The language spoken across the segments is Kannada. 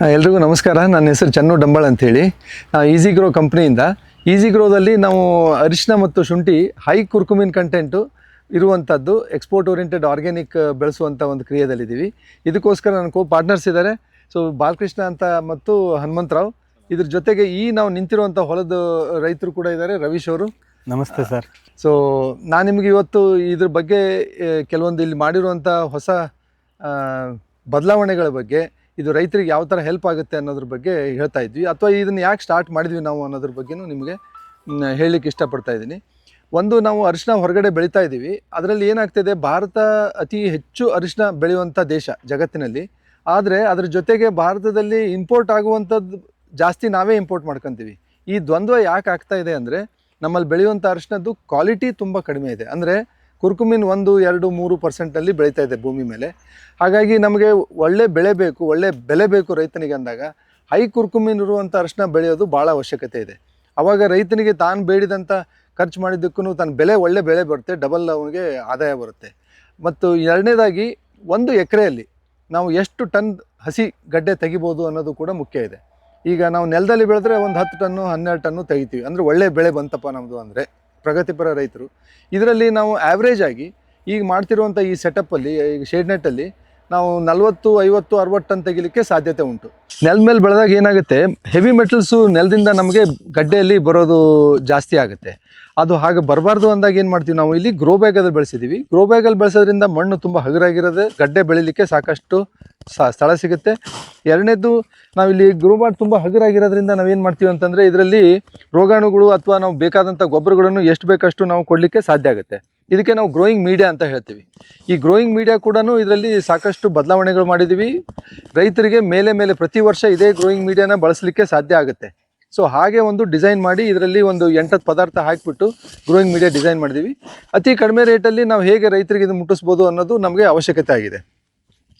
ಎಲ್ರಿಗೂ ನಮಸ್ಕಾರ. ನನ್ನ ಹೆಸರು ಚನ್ನು ಡಂಬಾಳ್ ಅಂಥೇಳಿ. ಈಸಿ ಗ್ರೋ ಕಂಪ್ನಿಯಿಂದ. ಈಸಿ ಗ್ರೋದಲ್ಲಿ ನಾವು ಅರಿಶಿನ ಮತ್ತು ಶುಂಠಿ ಹೈ ಕುರ್ಕುಮಿನ್ ಕಂಟೆಂಟು ಇರುವಂಥದ್ದು ಎಕ್ಸ್ಪೋರ್ಟ್ ಓರಿಯೆಂಟೆಡ್ ಆರ್ಗ್ಯಾನಿಕ್ ಬೆಳೆಸುವಂಥ ಒಂದು ಕ್ರಿಯೆದಲ್ಲಿದ್ದೀವಿ. ಇದಕ್ಕೋಸ್ಕರ ನನ್ನ ಪಾರ್ಟ್ನರ್ಸ್ ಇದ್ದಾರೆ. ಸೊ ಬಾಲಕೃಷ್ಣ ಅಂತ ಮತ್ತು ಹನುಮಂತರಾವ್. ಇದ್ರ ಜೊತೆಗೆ ನಾವು ನಿಂತಿರುವಂಥ ಹೊಲದ ರೈತರು ಕೂಡ ಇದ್ದಾರೆ, ರವೀಶ್ ಅವರು. ನಮಸ್ತೆ ಸರ್. ಸೊ ನಾನು ನಿಮಗೆ ಇವತ್ತು ಇದ್ರ ಬಗ್ಗೆ ಕೆಲವೊಂದು ಇಲ್ಲಿ ಮಾಡಿರುವಂಥ ಹೊಸ ಬದಲಾವಣೆಗಳ ಬಗ್ಗೆ, ಇದು ರೈತರಿಗೆ ಯಾವ ಥರ ಹೆಲ್ಪ್ ಆಗುತ್ತೆ ಅನ್ನೋದ್ರ ಬಗ್ಗೆ ಹೇಳ್ತಾ ಇದ್ವಿ, ಅಥವಾ ಇದನ್ನು ಯಾಕೆ ಸ್ಟಾರ್ಟ್ ಮಾಡಿದ್ವಿ ನಾವು ಅನ್ನೋದ್ರ ಬಗ್ಗೆನೂ ನಿಮಗೆ ಹೇಳಲಿಕ್ಕೆ ಇಷ್ಟಪಡ್ತಾ ಇದ್ದೀನಿ. ಒಂದು, ನಾವು ಅರಿಶಿನ ಹೊರಗಡೆ ಬೆಳೀತಾ ಇದ್ದೀವಿ. ಅದರಲ್ಲಿ ಏನಾಗ್ತಿದೆ, ಭಾರತ ಅತಿ ಹೆಚ್ಚು ಅರಿಶಿನ ಬೆಳೆಯುವಂಥ ದೇಶ ಜಗತ್ತಿನಲ್ಲಿ. ಆದರೆ ಅದ್ರ ಜೊತೆಗೆ ಭಾರತದಲ್ಲಿ ಇಂಪೋರ್ಟ್ ಆಗುವಂಥದ್ದು ಜಾಸ್ತಿ ನಾವೇ ಇಂಪೋರ್ಟ್ ಮಾಡ್ಕೊತೀವಿ. ಈ ದ್ವಂದ್ವ ಯಾಕೆ ಆಗ್ತಾ ಇದೆ ಅಂದರೆ, ನಮ್ಮಲ್ಲಿ ಬೆಳೆಯುವಂಥ ಅರಿಶಿನದ್ದು ಕ್ವಾಲಿಟಿ ತುಂಬ ಕಡಿಮೆ ಇದೆ. ಅಂದರೆ ಕುರ್ಕುಮಿನ್ 1, 2, 3% ಬೆಳೀತಾ ಇದೆ ಭೂಮಿ ಮೇಲೆ. ಹಾಗಾಗಿ ನಮಗೆ ಒಳ್ಳೆ ಬೆಳೆ ಬೇಕು, ಒಳ್ಳೆ ಬೆಲೆ ಬೇಕು ರೈತನಿಗೆ ಅಂದಾಗ ಹೈ ಕುರ್ಕುಮಿನ್ ಇರುವಂಥ ಅರಿಶಿನ ಬೆಳೆಯೋದು ಭಾಳ ಅವಶ್ಯಕತೆ ಇದೆ. ಆವಾಗ ರೈತನಿಗೆ ತಾನು ಬೇಡಿದಂಥ ಖರ್ಚು ಮಾಡಿದ್ದಕ್ಕೂ ತನ್ನ ಒಳ್ಳೆ ಬೆಳೆ ಬರುತ್ತೆ, ಡಬಲ್ ಅವನಿಗೆ ಆದಾಯ ಬರುತ್ತೆ. ಮತ್ತು ಎರಡನೇದಾಗಿ, 1 ಎಕರೆಯಲ್ಲಿ ನಾವು ಎಷ್ಟು ಟನ್ ಹಸಿ ಗಡ್ಡೆ ತೆಗಿಬೋದು ಅನ್ನೋದು ಕೂಡ ಮುಖ್ಯ ಇದೆ. ಈಗ ನಾವು ನೆಲದಲ್ಲಿ ಬೆಳೆದ್ರೆ ಒಂದು 10 ಟನ್ನು 12 ಟನ್ನು ತೆಗಿತೀವಿ, ಅಂದರೆ ಒಳ್ಳೆ ಬೆಳೆ ಬಂತಪ್ಪ ನಮ್ಮದು ಅಂದರೆ ಪ್ರಗತಿಪರ ರೈತರು. ಇದರಲ್ಲಿ ನಾವು ಆ್ಯಾವ್ರೇಜ್ ಆಗಿ ಈಗ ಮಾಡ್ತಿರುವಂಥ ಈ ಸೆಟಪ್ಪಲ್ಲಿ, ಈಗ ಶೇಡ್ ನೆಟ್ಟಲ್ಲಿ ನಾವು 40, 50, 60 ಟನ್ ತೆಗಿಲಿಕ್ಕೆ ಸಾಧ್ಯತೆ ಉಂಟು. ನೆಲದ ಮೇಲೆ ಬೆಳೆದಾಗ ಏನಾಗುತ್ತೆ, ಹೆವಿ ಮೆಟಲ್ಸು ನೆಲದಿಂದ ನಮಗೆ ಗಡ್ಡೆಯಲ್ಲಿ ಬರೋದು ಜಾಸ್ತಿ ಆಗುತ್ತೆ. ಅದು ಹಾಗೆ ಬರಬಾರ್ದು ಅಂದಾಗ ಏನು ಮಾಡ್ತೀವಿ, ನಾವು ಇಲ್ಲಿ ಗ್ರೋ ಬ್ಯಾಗಲ್ಲಿ ಬೆಳೆಸಿದ್ದೀವಿ. ಗ್ರೋ ಬ್ಯಾಗಲ್ಲಿ ಬೆಳೆಸೋದ್ರಿಂದ ಮಣ್ಣು ತುಂಬ ಹಗುರಾಗಿರೋದೆ, ಗಡ್ಡೆ ಬೆಳೀಲಿಕ್ಕೆ ಸಾಕಷ್ಟು ಸ್ಥಳ ಸಿಗುತ್ತೆ. ಎರಡನೇದು, ನಾವಿಲ್ಲಿ ಗ್ರೋ ಬ್ಯಾಗ್ ತುಂಬ ಹಗುರಾಗಿರೋದ್ರಿಂದ ನಾವೇನು ಮಾಡ್ತೀವಿ ಅಂತಂದರೆ, ಇದರಲ್ಲಿ ರೋಗಾಣುಗಳು ಅಥವಾ ನಾವು ಬೇಕಾದಂಥ ಗೊಬ್ಬರಗಳನ್ನು ಎಷ್ಟು ಬೇಕಷ್ಟು ನಾವು ಕೊಡಲಿಕ್ಕೆ ಸಾಧ್ಯ ಆಗುತ್ತೆ. ಇದಕ್ಕೆ ನಾವು ಗ್ರೋಯಿಂಗ್ ಮೀಡಿಯಾ ಅಂತ ಹೇಳ್ತೀವಿ. ಈ ಗ್ರೋಯಿಂಗ್ ಮೀಡಿಯಾ ಕೂಡ ಇದರಲ್ಲಿ ಸಾಕಷ್ಟು ಬದಲಾವಣೆಗಳು ಮಾಡಿದ್ದೀವಿ. ರೈತರಿಗೆ ಮೇಲೆ ಪ್ರತಿ ವರ್ಷ ಇದೇ ಗ್ರೋಯಿಂಗ್ ಮೀಡಿಯಾನ ಬಳಸಲಿಕ್ಕೆ ಸಾಧ್ಯ ಆಗುತ್ತೆ. ಸೊ ಹಾಗೆ ಒಂದು ಡಿಸೈನ್ ಮಾಡಿ ಇದರಲ್ಲಿ ಒಂದು 8 ಪದಾರ್ಥ ಹಾಕಿಬಿಟ್ಟು ಗ್ರೋಯಿಂಗ್ ಮೀಡಿಯಾ ಡಿಸೈನ್ ಮಾಡಿದ್ದೀವಿ. ಅತಿ ಕಡಿಮೆ ರೇಟಲ್ಲಿ ನಾವು ಹೇಗೆ ರೈತರಿಗೆ ಇದು ಮುಟ್ಟಿಸ್ಬೋದು ಅನ್ನೋದು ನಮಗೆ ಅವಶ್ಯಕತೆ ಆಗಿದೆ.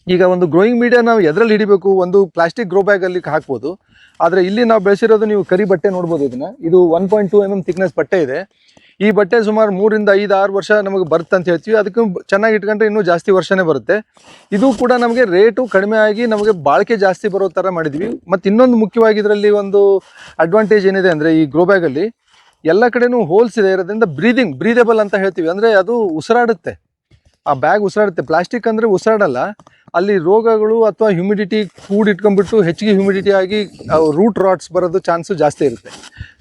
ಈಗ ಒಂದು ಗ್ರೋಯಿಂಗ್ ಮೀಡಿಯಾ ನಾವು ಎದರಲ್ಲಿ ಹಿಡಿಬೇಕು, ಒಂದು ಪ್ಲಾಸ್ಟಿಕ್ ಗ್ರೋ ಬ್ಯಾಗಲ್ಲಿ ಹಾಕ್ಬೋದು. ಆದರೆ ಇಲ್ಲಿ ನಾವು ಬೆಳೆಸಿರೋದು, ನೀವು ಕರಿ ಬಟ್ಟೆ ನೋಡ್ಬೋದು. ಇದು 1.2 mm ಥಿಕ್ನೆಸ್ ಬಟ್ಟೆ ಇದೆ. ಈ ಬಟ್ಟೆ ಸುಮಾರು 3 ರಿಂದ 5, 6 ವರ್ಷ ನಮಗೆ ಬರುತ್ತೆ ಅಂತ ಹೇಳ್ತೀವಿ. ಅದಕ್ಕೂ ಚೆನ್ನಾಗಿ ಇಟ್ಕೊಂಡ್ರೆ ಇನ್ನೂ ಜಾಸ್ತಿ ವರ್ಷನೇ ಬರುತ್ತೆ. ಇದು ಕೂಡ ನಮಗೆ ರೇಟು ಕಡಿಮೆ ಆಗಿ ನಮಗೆ ಬಾಳಿಕೆ ಜಾಸ್ತಿ ಬರೋ ಥರ ಮಾಡಿದ್ವಿ. ಮತ್ತು ಇನ್ನೊಂದು ಮುಖ್ಯವಾಗಿ ಇದರಲ್ಲಿ ಒಂದು ಅಡ್ವಾಂಟೇಜ್ ಏನಿದೆ ಅಂದರೆ, ಈ ಗ್ರೋ ಬ್ಯಾಗಲ್ಲಿ ಎಲ್ಲ ಕಡೆನೂ ಹೋಲ್ಸ್ ಇದೆ ಇರೋದ್ರಿಂದ ಬ್ರೀದೇಬಲ್ ಅಂತ ಹೇಳ್ತೀವಿ. ಅಂದರೆ ಅದು ಉಸಿರಾಡುತ್ತೆ, ಆ ಬ್ಯಾಗ್ ಉಸಿರಾಡುತ್ತೆ. ಪ್ಲಾಸ್ಟಿಕ್ ಅಂದರೆ ಉಸಿರಾಡಲ್ಲ. ಅಲ್ಲಿ ರೋಗಗಳು ಅಥವಾ ಹ್ಯುಮಿಡಿಟಿ ಕೂಡಿಟ್ಕೊಂಡ್ಬಿಟ್ಟು ಹೆಚ್ಚಿಗೆ ಹ್ಯುಮಿಡಿಟಿ ಆಗಿ ರೂಟ್ ರಾಟ್ಸ್ ಬರೋದು ಚಾನ್ಸು ಜಾಸ್ತಿ ಇರುತ್ತೆ.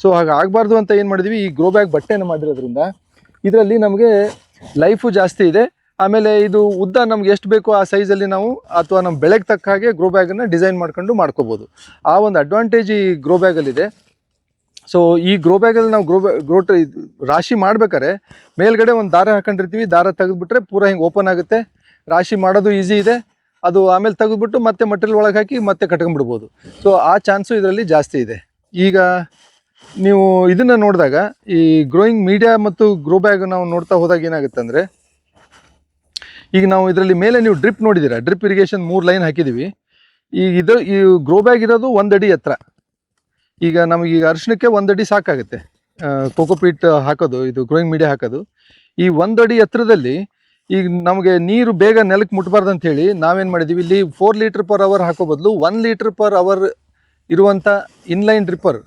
ಸೊ ಹಾಗೆ ಆಗಬಾರ್ದು ಅಂತ ಏನು ಮಾಡಿದ್ವಿ, ಈ ಗ್ರೋ ಬ್ಯಾಗ್ ಬಟ್ಟೆನ ಮಾಡಿರೋದ್ರಿಂದ ಇದರಲ್ಲಿ ನಮಗೆ ಲೈಫು ಜಾಸ್ತಿ ಇದೆ. ಆಮೇಲೆ ಇದು ಉದ್ದ ನಮ್ಗೆ ಎಷ್ಟು ಬೇಕೋ ಆ ಸೈಜಲ್ಲಿ ನಾವು, ಅಥವಾ ನಮ್ಮ ಬೆಳೆಗೆ ತಕ್ಕ ಹಾಗೆ ಗ್ರೋ ಬ್ಯಾಗನ್ನು ಡಿಸೈನ್ ಮಾಡ್ಕೋಬೋದು. ಆ ಒಂದು ಅಡ್ವಾಂಟೇಜ್ ಈ ಗ್ರೋ ಬ್ಯಾಗಲ್ಲಿದೆ. ಸೊ ಈ ಗ್ರೋ ಬ್ಯಾಗಲ್ಲಿ ನಾವು ರಾಶಿ ಮಾಡ್ಬೇಕಾದ್ರೆ ಮೇಲ್ಗಡೆ ಒಂದು ದಾರ ಹಾಕೊಂಡಿರ್ತೀವಿ. ದಾರ ತೆಗೆದುಬಿಟ್ರೆ ಪೂರ ಹಿಂಗೆ ಓಪನ್ ಆಗುತ್ತೆ. ರಾಶಿ ಮಾಡೋದು ಈಸಿ ಇದೆ. ಅದು ಆಮೇಲೆ ತೆಗೆದುಬಿಟ್ಟು ಮತ್ತೆ ಮಟೀರಿಯಲ್ ಒಳಗೆ ಹಾಕಿ ಮತ್ತೆ ಕಟ್ಕೊಂಡ್ಬಿಡ್ಬೋದು. ಸೊ ಆ ಚಾನ್ಸು ಇದರಲ್ಲಿ ಜಾಸ್ತಿ ಇದೆ. ಈಗ ನೀವು ಇದನ್ನು ನೋಡಿದಾಗ, ಈ ಗ್ರೋಯಿಂಗ್ ಮೀಡಿಯಾ ಮತ್ತು ಗ್ರೋ ಬ್ಯಾಗ್ ನಾವು ನೋಡ್ತಾ ಹೋದಾಗ ಏನಾಗುತ್ತೆ ಅಂದರೆ, ಈಗ ನಾವು ಇದರಲ್ಲಿ ಮೇಲೆ ನೀವು ಡ್ರಿಪ್ ನೋಡಿದ್ದೀರಾ, ಡ್ರಿಪ್ ಇರಿಗೇಷನ್ 3 ಲೈನ್ ಹಾಕಿದ್ದೀವಿ. ಈಗ ಈ ಗ್ರೋ ಬ್ಯಾಗ್ ಇರೋದು 1 ಅಡಿ ಎತ್ತರ. ಈಗ ನಮಗೆ ಈಗ ಅರಿಶಿನಕ್ಕೆ 1 ಅಡಿ ಸಾಕಾಗುತ್ತೆ ಕೋಕೋಪೀಟ್ ಹಾಕೋದು, ಇದು ಗ್ರೋಯಿಂಗ್ ಮೀಡಿಯಾ ಹಾಕೋದು. ಈ 1 ಅಡಿ ಎತ್ತರದಲ್ಲಿ ಈಗ ನಮಗೆ ನೀರು ಬೇಗ ನೆಲಕ್ಕೆ ಮುಟ್ಬಾರ್ದು ಅಂಥೇಳಿ ನಾವೇನು ಮಾಡಿದ್ದೀವಿ, ಇಲ್ಲಿ 4 ಲೀಟ್ರ್ ಪರ್ ಅವರ್ ಹಾಕೋ ಬದಲು 1 ಲೀಟ್ರ್ ಪರ್ ಅವರ್ ಇರುವಂಥ ಇನ್ಲೈನ್ ಡ್ರಿಪ್ಪರ್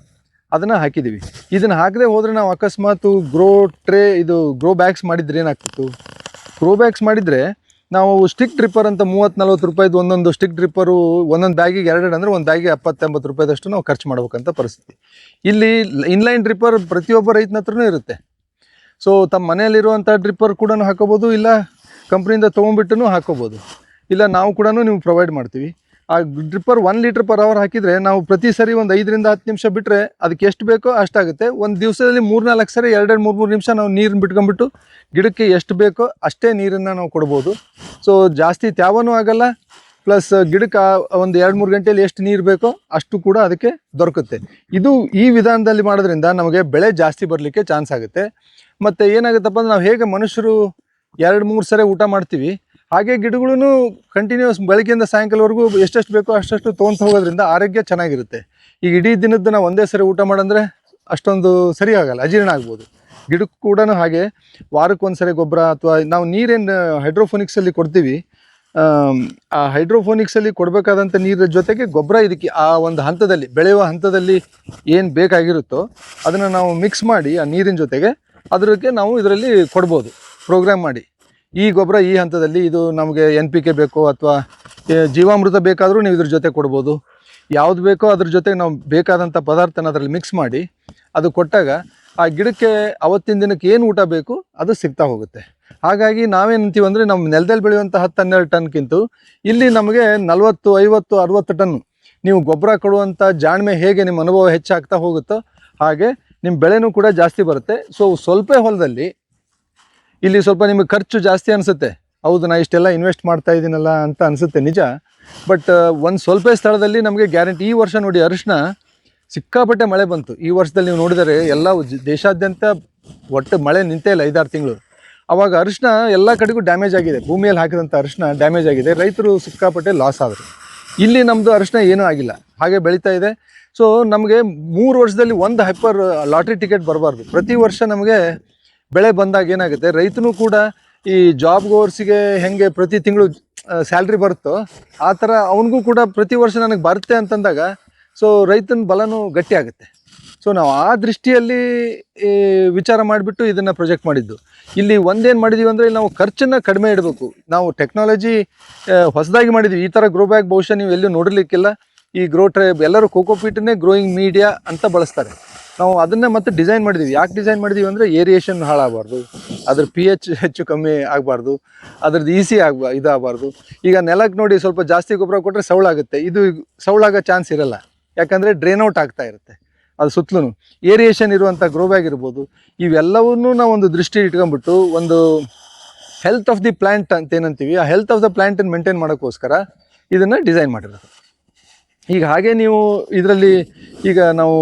ಅದನ್ನು ಹಾಕಿದ್ದೀವಿ. ಇದನ್ನು ಹಾಕದೆ ಹೋದರೆ ನಾವು ಅಕಸ್ಮಾತ್ ಗ್ರೋ ಬ್ಯಾಗ್ಸ್ ಮಾಡಿದರೆ ಏನಾಗ್ತಿತ್ತು, ಗ್ರೋ ಬ್ಯಾಗ್ಸ್ ಮಾಡಿದರೆ ನಾವು ಸ್ಟಿಕ್ ಡ್ರಿಪ್ಪರ್ ಅಂತ 30-40 ರೂಪಾಯಿದು ಒಂದೊಂದು ಸ್ಟಿಕ್ ಡ್ರಿಪ್ಪರು, ಒಂದೊಂದು ಬ್ಯಾಗಿಗೆ 2 ಅಂದರೆ ಒಂದು ಬ್ಯಾಗಿಗೆ 70-80 ರೂಪಾಯಿದಷ್ಟು ನಾವು ಖರ್ಚು ಮಾಡ್ಬೇಕಂತ ಪರಿಸ್ಥಿತಿ. ಇಲ್ಲಿ ಇನ್ಲೈನ್ ಡ್ರಿಪ್ಪರ್ ಪ್ರತಿಯೊಬ್ಬ ರೈತನ ಹತ್ರನೂ ಇರುತ್ತೆ. ಸೊ ತಮ್ಮ ಮನೆಯಲ್ಲಿರುವಂಥ ಡ್ರಿಪ್ಪರ್ ಕೂಡ ಹಾಕೋಬೋದು, ಇಲ್ಲ ಕಂಪ್ನಿಯಿಂದ ತೊಗೊಂಡ್ಬಿಟ್ಟು ಹಾಕೋಬೋದು, ಇಲ್ಲ ನಾವು ಕೂಡ ನೀವು ಪ್ರೊವೈಡ್ ಮಾಡ್ತೀವಿ. ಆ ಡ್ರಿಪ್ಪರ್ 1 ಲೀಟ್ರ್ ಪರ್ ಅವರ್ ಹಾಕಿದರೆ ನಾವು ಪ್ರತಿ ಸರಿ ಒಂದು 5 ರಿಂದ 10 ನಿಮಿಷ ಬಿಟ್ಟರೆ ಅದಕ್ಕೆ ಎಷ್ಟು ಬೇಕೋ ಅಷ್ಟಾಗುತ್ತೆ. ಒಂದು ದಿವಸದಲ್ಲಿ 3-4 ಸರಿ 2-3 ನಿಮಿಷ ನಾವು ನೀರನ್ನು ಬಿಟ್ಕೊಂಡ್ಬಿಟ್ಟು ಗಿಡಕ್ಕೆ ಎಷ್ಟು ಬೇಕೋ ಅಷ್ಟೇ ನೀರನ್ನು ನಾವು ಕೊಡ್ಬೋದು. ಸೊ ಜಾಸ್ತಿ ತ್ಯಾವನೂ ಆಗಲ್ಲ, ಪ್ಲಸ್ ಗಿಡಕ್ಕೆ ಒಂದು 2-3 ಗಂಟೆಯಲ್ಲಿ ಎಷ್ಟು ನೀರು ಬೇಕೋ ಅಷ್ಟು ಕೂಡ ಅದಕ್ಕೆ ದೊರಕುತ್ತೆ. ಈ ವಿಧಾನದಲ್ಲಿ ಮಾಡೋದ್ರಿಂದ ನಮಗೆ ಬೆಳೆ ಜಾಸ್ತಿ ಬರಲಿಕ್ಕೆ ಚಾನ್ಸ್ ಆಗುತ್ತೆ. ಮತ್ತು ಏನಾಗುತ್ತಪ್ಪ ಅಂದರೆ, ನಾವು ಹೇಗೆ ಮನುಷ್ಯರು 2-3 ಸರಿ ಊಟ ಮಾಡ್ತೀವಿ, ಹಾಗೆ ಗಿಡಗಳೂ ಕಂಟಿನ್ಯೂಸ್ ಬೆಳಗ್ಗೆಯಿಂದ ಸಾಯಂಕಾಲವರೆಗೂ ಎಷ್ಟೆಷ್ಟು ಬೇಕೋ ಅಷ್ಟು ತೊಗೊಂಡು ಹೋಗೋದ್ರಿಂದ ಆರೋಗ್ಯ ಚೆನ್ನಾಗಿರುತ್ತೆ. ಈಗ ಇಡೀ ದಿನದ್ದು ನಾವು ಒಂದೇ ಸರಿ ಊಟ ಮಾಡಂದರೆ ಅಷ್ಟೊಂದು ಸರಿ ಆಗಲ್ಲ, ಅಜೀರ್ಣ ಆಗ್ಬೋದು. ಗಿಡಕ್ಕೂ ಕೂಡ ಹಾಗೆ ವಾರಕ್ಕೆ 1 ಸರಿ ಗೊಬ್ಬರ, ಅಥವಾ ನಾವು ನೀರೇನು ಹೈಡ್ರೋಫೋನಿಕ್ಸಲ್ಲಿ ಕೊಡ್ತೀವಿ ಆ ಹೈಡ್ರೋಫೋನಿಕ್ಸಲ್ಲಿ ಕೊಡಬೇಕಾದಂಥ ನೀರ ಜೊತೆಗೆ ಗೊಬ್ಬರ ಇದಕ್ಕೆ ಆ ಒಂದು ಹಂತದಲ್ಲಿ ಬೆಳೆಯುವ ಹಂತದಲ್ಲಿ ಏನು ಬೇಕಾಗಿರುತ್ತೋ ಅದನ್ನು ನಾವು ಮಿಕ್ಸ್ ಮಾಡಿ ಆ ನೀರಿನ ಜೊತೆಗೆ ಅದಕ್ಕೆ ನಾವು ಇದರಲ್ಲಿ ಕೊಡ್ಬೋದು ಪ್ರೋಗ್ರಾಮ್ ಮಾಡಿ. ಈ ಗೊಬ್ಬರ ಈ ಹಂತದಲ್ಲಿ ಇದು ನಮಗೆ NPK ಬೇಕೋ ಅಥವಾ ಜೀವಾಮೃತ ಬೇಕಾದರೂ ನೀವು ಇದ್ರ ಜೊತೆ ಕೊಡ್ಬೋದು. ಯಾವ್ದು ಬೇಕೋ ಅದ್ರ ಜೊತೆಗೆ ನಾವು ಬೇಕಾದಂಥ ಪದಾರ್ಥನ ಅದರಲ್ಲಿ ಮಿಕ್ಸ್ ಮಾಡಿ ಅದು ಕೊಟ್ಟಾಗ ಆ ಗಿಡಕ್ಕೆ ಅವತ್ತಿನ ದಿನಕ್ಕೆ ಏನು ಊಟ ಬೇಕು ಅದು ಸಿಗ್ತಾ ಹೋಗುತ್ತೆ. ಹಾಗಾಗಿ ನಾವೇನಂತೀವಿ ಅಂದರೆ ನಮ್ಮ ನೆಲದಲ್ಲಿ ಬೆಳೆಯುವಂಥ 10-12 ಟನ್ಗಿಂತ ಇಲ್ಲಿ ನಮಗೆ 40, 50, 60 ಟನ್ ನೀವು ಗೊಬ್ಬರ ಕೊಡುವಂಥ ಜಾಣ್ಮೆ ಹೇಗೆ ನಿಮ್ಮ ಅನುಭವ ಹೆಚ್ಚಾಗ್ತಾ ಹೋಗುತ್ತೋ ಹಾಗೆ ನಿಮ್ಮ ಬೆಳೆನೂ ಕೂಡ ಜಾಸ್ತಿ ಬರುತ್ತೆ. ಸೊ ಸ್ವಲ್ಪ ಹೊಲದಲ್ಲಿ ಇಲ್ಲಿ ಸ್ವಲ್ಪ ನಿಮಗೆ ಖರ್ಚು ಜಾಸ್ತಿ ಅನಿಸುತ್ತೆ, ಹೌದು ನಾ ಇಷ್ಟೆಲ್ಲ ಇನ್ವೆಸ್ಟ್ ಮಾಡ್ತಾ ಇದ್ದೀನಲ್ಲ ಅಂತ ಅನಿಸುತ್ತೆ ನಿಜ. ಬಟ್ ಒಂದು ಸ್ವಲ್ಪ ಸ್ಥಳದಲ್ಲಿ ನಮಗೆ ಗ್ಯಾರಂಟಿ. ಈ ವರ್ಷ ನೋಡಿ ಅರಿಶಿನ ಸಿಕ್ಕಾಪಟ್ಟೆ ಮಳೆ ಬಂತು. ಈ ವರ್ಷದಲ್ಲಿ ನೀವು ನೋಡಿದರೆ ಎಲ್ಲ ದೇಶಾದ್ಯಂತ ಒಟ್ಟು ಮಳೆ ನಿಂತೇ ಇಲ್ಲ 5-6 ತಿಂಗಳು. ಆವಾಗ ಅರಿಶಿನ ಎಲ್ಲ ಕಡೆಗೂ ಡ್ಯಾಮೇಜ್ ಆಗಿದೆ, ಭೂಮಿಯಲ್ಲಿ ಹಾಕಿದಂಥ ಅರಿಶಿನ ಡ್ಯಾಮೇಜ್ ಆಗಿದೆ, ರೈತರು ಸಿಕ್ಕಾಪಟ್ಟೆ ಲಾಸ್ ಆದರು. ಇಲ್ಲಿ ನಮ್ಮದು ಅರಿಶಿನ ಏನೂ ಆಗಿಲ್ಲ, ಹಾಗೆ ಬೆಳೀತಾ ಇದೆ. ಸೊ ನಮಗೆ 3 ವರ್ಷದಲ್ಲಿ ಒಂದು ಹೈಪರ್ ಲಾಟ್ರಿ ಟಿಕೆಟ್ ಬರಬಾರ್ದು. ಪ್ರತಿ ವರ್ಷ ನಮಗೆ ಬೆಳೆ ಬಂದಾಗ ಏನಾಗುತ್ತೆ, ರೈತನೂ ಕೂಡ ಈ ಜಾಬ್ ಗೋರ್ಸಿಗೆ ಹೆಂಗೆ ಪ್ರತಿ ತಿಂಗಳು ಸ್ಯಾಲ್ರಿ ಬರುತ್ತೋ ಆ ಥರ ಅವನಿಗೂ ಕೂಡ ಪ್ರತಿ ವರ್ಷ ನನಗೆ ಬರುತ್ತೆ ಅಂತಂದಾಗ ಸೊ ರೈತನ ಬಲನೂ ಗಟ್ಟಿ ಆಗುತ್ತೆ. ಸೊ ನಾವು ಆ ದೃಷ್ಟಿಯಲ್ಲಿ ವಿಚಾರ ಮಾಡಿಬಿಟ್ಟು ಇದನ್ನು ಪ್ರೊಜೆಕ್ಟ್ ಮಾಡಿದ್ದು. ಇಲ್ಲಿ ಒಂದೇನು ಮಾಡಿದ್ದೀವಿ ಅಂದರೆ ನಾವು ಖರ್ಚನ್ನು ಕಡಿಮೆ ಇಡಬೇಕು. ನಾವು ಟೆಕ್ನಾಲಜಿ ಹೊಸದಾಗಿ ಮಾಡಿದ್ವಿ. ಈ ಥರ ಗ್ರೋ ಬ್ಯಾಗ್ ಬಹುಶಃ ನೀವು ಎಲ್ಲೂ ನೋಡಿರ್ಲಿಕ್ಕಿಲ್ಲ. ಈ ಗ್ರೋ ಟ್ರೈ ಎಲ್ಲರೂ ಕೋಕೋಪೀಟನ್ನೇ ಗ್ರೋಯಿಂಗ್ ಮೀಡಿಯಾ ಅಂತ ಬಳಸ್ತಾರೆ. ನಾವು ಅದನ್ನೇ ಮತ್ತೆ ಡಿಸೈನ್ ಮಾಡಿದ್ದೀವಿ. ಯಾಕೆ ಡಿಸೈನ್ ಮಾಡಿದ್ದೀವಿ ಅಂದರೆ ಏರಿಯೇಷನ್ ಹಾಳಾಗಬಾರ್ದು, ಅದ್ರ pH ಹೆಚ್ಚು ಕಮ್ಮಿ ಆಗಬಾರ್ದು, ಅದ್ರದ್ದು ಈಸಿ ಇದಾಗಬಾರ್ದು. ಈಗ ನೆಲಕ್ಕೆ ನೋಡಿ ಸ್ವಲ್ಪ ಜಾಸ್ತಿ ಗೊಬ್ಬರ ಕೊಟ್ಟರೆ ಸೌಳಾಗುತ್ತೆ, ಇದು ಸೌಳಾಗೋ ಚಾನ್ಸ್ ಇರಲ್ಲ, ಯಾಕಂದರೆ ಡ್ರೈನ್ ಔಟ್ ಆಗ್ತಾ ಇರುತ್ತೆ ಅದು ಸುತ್ತಲೂ. ಏರಿಯೇಷನ್ ಇರುವಂಥ ಗ್ರೋ ಬ್ಯಾಗ್ ಇರ್ಬೋದು. ಇವೆಲ್ಲವನ್ನೂ ನಾವು ಒಂದು ದೃಷ್ಟಿ ಇಟ್ಕೊಂಡ್ಬಿಟ್ಟು ಒಂದು ಹೆಲ್ತ್ ಆಫ್ ದಿ ಪ್ಲ್ಯಾಂಟ್ ಅಂತ ಏನಂತೀವಿ, ಆ ಹೆಲ್ತ್ ಆಫ್ ದ ಪ್ಲ್ಯಾಂಟನ್ನು ಮೇಂಟೈನ್ ಮಾಡೋಕ್ಕೋಸ್ಕರ ಇದನ್ನು ಡಿಸೈನ್ ಮಾಡಿರೋದು. ಈಗ ಹಾಗೆ ನೀವು ಇದರಲ್ಲಿ ಈಗ ನಾವು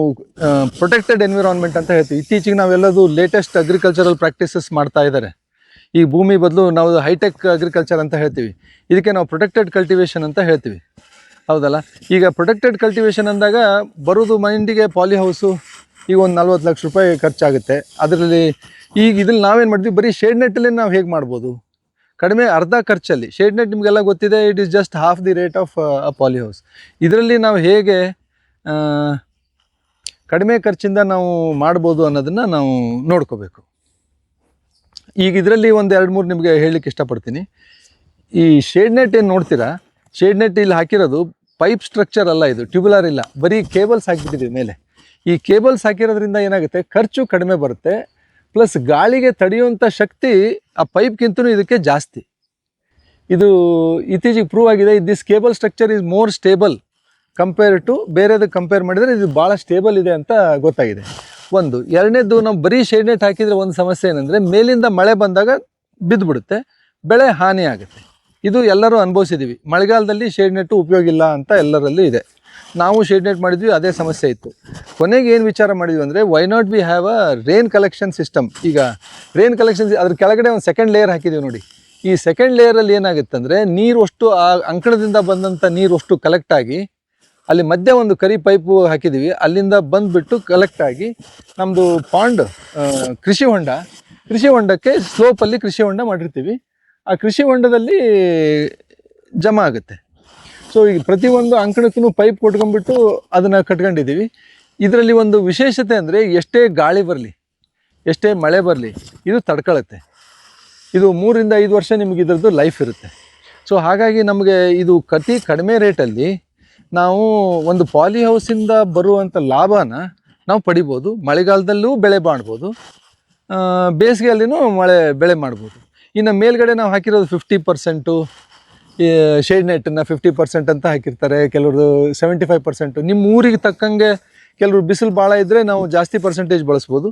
ಪ್ರೊಟೆಕ್ಟೆಡ್ ಎನ್ವಿರಾನ್ಮೆಂಟ್ ಅಂತ ಹೇಳ್ತೀವಿ. ಇತ್ತೀಚೆಗೆ ನಾವೆಲ್ಲದು ಲೇಟೆಸ್ಟ್ ಅಗ್ರಿಕಲ್ಚರಲ್ ಪ್ರಾಕ್ಟೀಸಸ್ ಮಾಡ್ತಾ ಇದ್ದಾರೆ. ಈ ಭೂಮಿ ಬದಲು ನಾವು ಹೈಟೆಕ್ ಅಗ್ರಿಕಲ್ಚರ್ ಅಂತ ಹೇಳ್ತೀವಿ, ಇದಕ್ಕೆ ನಾವು ಪ್ರೊಟೆಕ್ಟೆಡ್ ಕಲ್ಟಿವೇಷನ್ ಅಂತ ಹೇಳ್ತೀವಿ, ಹೌದಲ್ಲ. ಈಗ ಪ್ರೊಟೆಕ್ಟೆಡ್ ಕಲ್ಟಿವೇಷನ್ ಅಂದಾಗ ಬರೋದು ಮೈಂಡಿಗೆ ಪಾಲಿ ಹೌಸು, ಈಗ ಒಂದು 40 ಲಕ್ಷ ರೂಪಾಯಿ ಖರ್ಚಾಗುತ್ತೆ. ಅದರಲ್ಲಿ ಈಗ ಇದ್ರಲ್ಲಿ ನಾವೇನು ಮಾಡಿದ್ವಿ, ಬರೀ ಶೇಡ್ ನೆಟ್ಟಲ್ಲಿ ನಾವು ಹೇಗೆ ಮಾಡ್ಬೋದು ಕಡಿಮೆ ಅರ್ಧ ಖರ್ಚಲ್ಲಿ. ಶೇಡ್ ನೆಟ್ ನಿಮಗೆಲ್ಲ ಗೊತ್ತಿದೆ, it is just half the rate of a poly house. ಇದರಲ್ಲಿ ನಾವು ಹೇಗೆ ಕಡಿಮೆ ಖರ್ಚಿಂದ ನಾವು ಮಾಡ್ಬೋದು ಅನ್ನೋದನ್ನು ನಾವು ನೋಡ್ಕೋಬೇಕು. ಈಗ ಇದರಲ್ಲಿ ಒಂದು 2-3 ನಿಮಗೆ ಹೇಳಲಿಕ್ಕೆ ಇಷ್ಟಪಡ್ತೀನಿ. ಈ ಶೇಡ್ ನೆಟ್ ಏನು ನೋಡ್ತೀರಾ, ಶೇಡ್ ನೆಟ್ ಇಲ್ಲಿ ಹಾಕಿರೋದು ಪೈಪ್ ಸ್ಟ್ರಕ್ಚರ್ ಅಲ್ಲ, ಇದು ಟ್ಯೂಬುಲರ್ ಇಲ್ಲ, ಬರೀ ಕೇಬಲ್ಸ್ ಹಾಕಿಬಿಟ್ಟಿದ್ದೀವಿ ಮೇಲೆ. ಈ ಕೇಬಲ್ಸ್ ಹಾಕಿರೋದ್ರಿಂದ ಏನಾಗುತ್ತೆ, ಖರ್ಚು ಕಡಿಮೆ ಬರುತ್ತೆ, ಪ್ಲಸ್ ಗಾಳಿಗೆ ತಡೆಯುವಂಥ ಶಕ್ತಿ ಆ ಪೈಪ್ಗಿಂತಲೂ ಇದಕ್ಕೆ ಜಾಸ್ತಿ. ಇದು ಇತ್ತೀಚೆಗೆ ಪ್ರೂವ್ ಆಗಿದೆ. This cable structure is more stable compare to ಬೇರೆದಕ್ಕೆ ಕಂಪೇರ್ ಮಾಡಿದರೆ ಇದು ಭಾಳ ಸ್ಟೇಬಲ್ ಇದೆ ಅಂತ ಗೊತ್ತಾಗಿದೆ. ಒಂದು. ಎರಡನೇದು, ನಾವು ಬರೀ ಶೇಡ್ ನೆಟ್ ಹಾಕಿದರೆ ಒಂದು ಸಮಸ್ಯೆ ಏನಂದರೆ ಮೇಲಿಂದ ಮಳೆ ಬಂದಾಗ ಬಿದ್ದುಬಿಡುತ್ತೆ, ಬೆಳೆ ಹಾನಿ ಆಗುತ್ತೆ. ಇದು ಎಲ್ಲರೂ ಅನುಭವಿಸಿದ್ದೀವಿ. ಮಳೆಗಾಲದಲ್ಲಿ ಶೇಡ್ ನೆಟ್ಟು ಉಪಯೋಗ ಇಲ್ಲ ಅಂತ ಎಲ್ಲರಲ್ಲೂ ಇದೆ. ನಾವು ಶೇಡ್ ನೆಟ್ ಮಾಡಿದ್ವಿ, ಅದೇ ಸಮಸ್ಯೆ ಇತ್ತು. ಕೊನೆಗೆ ಏನು ವಿಚಾರ ಮಾಡಿದ್ವಿ ಅಂದರೆ, why not we have a rain collection system. ಈಗ ರೇನ್ ಕಲೆಕ್ಷನ್ ಅದ್ರ ಕೆಳಗಡೆ ಒಂದು ಸೆಕೆಂಡ್ ಲೇಯರ್ ಹಾಕಿದ್ದೀವಿ ನೋಡಿ. ಈ ಸೆಕೆಂಡ್ ಲೇಯರಲ್ಲಿ ಏನಾಗುತ್ತೆ ಅಂದರೆ, ನೀರು ಅಷ್ಟು ಆ ಅಂಕಣದಿಂದ ಬಂದಂಥ ನೀರು ಅಷ್ಟು ಕಲೆಕ್ಟ್ ಆಗಿ ಅಲ್ಲಿ ಮಧ್ಯೆ ಒಂದು ಕರಿ ಪೈಪು ಹಾಕಿದ್ದೀವಿ, ಅಲ್ಲಿಂದ ಬಂದುಬಿಟ್ಟು ಕಲೆಕ್ಟ್ ಆಗಿ ನಮ್ಮದು ಪಾಂಡ್ ಕೃಷಿ ಹೊಂಡಕ್ಕೆ ಸ್ಲೋಪಲ್ಲಿ ಕೃಷಿ ಹೊಂಡ ಮಾಡಿರ್ತೀವಿ, ಆ ಕೃಷಿ ಹೊಂಡದಲ್ಲಿ ಜಮಾ ಆಗುತ್ತೆ. ಸೊ ಈಗ ಪ್ರತಿಯೊಂದು ಅಂಕಣಕ್ಕೂ ಪೈಪ್ ಕೊಟ್ಕೊಂಡ್ಬಿಟ್ಟು ಅದನ್ನು ಕಟ್ಕೊಂಡಿದ್ದೀವಿ. ಇದರಲ್ಲಿ ಒಂದು ವಿಶೇಷತೆ ಅಂದರೆ, ಎಷ್ಟೇ ಗಾಳಿ ಬರಲಿ, ಎಷ್ಟೇ ಮಳೆ ಬರಲಿ, ಇದು ತಡ್ಕೊಳ್ಳುತ್ತೆ. ಇದು 3 ರಿಂದ 5 ವರ್ಷ ನಿಮಗೆ ಇದರದ್ದು ಲೈಫ್ ಇರುತ್ತೆ. ಸೊ ಹಾಗಾಗಿ ನಮಗೆ ಇದು ಕಡಿಮೆ ರೇಟಲ್ಲಿ ನಾವು ಒಂದು ಪಾಲಿ ಹೌಸಿಂದ ಬರುವಂಥ ಲಾಭನ ನಾವು ಪಡಿಬೋದು. ಮಳೆಗಾಲದಲ್ಲೂ ಬೆಳೆ ಮಾಡ್ಬೋದು, ಬೇಸಿಗೆಯಲ್ಲಿನೂ ಬೆಳೆ ಮಾಡ್ಬೋದು. ಇನ್ನು ಮೇಲ್ಗಡೆ ನಾವು ಹಾಕಿರೋದು 50%, ಶೇಡ್ ನೆಟ್ಟನ್ನು 50% ಅಂತ ಹಾಕಿರ್ತಾರೆ, ಕೆಲವರು 75%. ನಿಮ್ಮ ಊರಿಗೆ ತಕ್ಕಂಗೆ ಕೆಲವರು ಬಿಸಿಲು ಭಾಳ ಇದ್ದರೆ ನಾವು ಜಾಸ್ತಿ ಪರ್ಸೆಂಟೇಜ್ ಬಳಸ್ಬೋದು.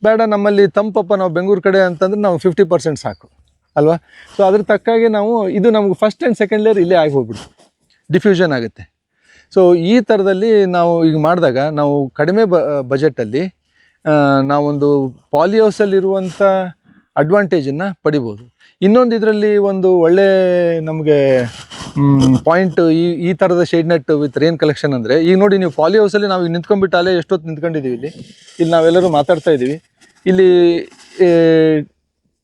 ಬೇಡ ನಮ್ಮಲ್ಲಿ ತಂಪಪ್ಪ, ನಾವು ಬೆಂಗಳೂರು ಕಡೆ ಅಂತಂದರೆ ನಾವು 50% ಸಾಕು ಅಲ್ವಾ. ಸೊ ಅದ್ರ ತಕ್ಕಾಗೆ ನಾವು ಇದು ನಮ್ಗೆ ಫಸ್ಟ್ ಆ್ಯಂಡ್ ಸೆಕೆಂಡ್ ಲೇಯರ್ ಇಲ್ಲೇ ಆಗಿ ಹೋಗ್ಬಿಟ್ಟು ಡಿಫ್ಯೂಷನ್ ಆಗುತ್ತೆ. ಸೊ ಈ ಥರದಲ್ಲಿ ನಾವು ಈಗ ಮಾಡಿದಾಗ ನಾವು ಕಡಿಮೆ ಬಜೆಟಲ್ಲಿ ನಾವೊಂದು ಪಾಲಿ ಹೌಸಲ್ಲಿರುವಂಥ ಅಡ್ವಾಂಟೇಜನ್ನು ಪಡಿಬೋದು. ಇನ್ನೊಂದು ಇದರಲ್ಲಿ ಒಂದು ಒಳ್ಳೆ ನಮಗೆ ಪಾಯಿಂಟ್ ಈ ಥರದ shade net with rain collection ಅಂದರೆ, ಈಗ ನೋಡಿ ನೀವು ಪಾಲಿ ಹೌಸಲ್ಲಿ ನಾವು ಈಗ ನಿಂತ್ಕೊಂಡ್ಬಿಟ್ಟು ಅಲ್ಲೇ ಎಷ್ಟೊತ್ತು ನಿಂತ್ಕೊಂಡಿದ್ದೀವಿ. ಇಲ್ಲಿ ನಾವೆಲ್ಲರೂ ಮಾತಾಡ್ತಾ ಇದ್ದೀವಿ. ಇಲ್ಲಿ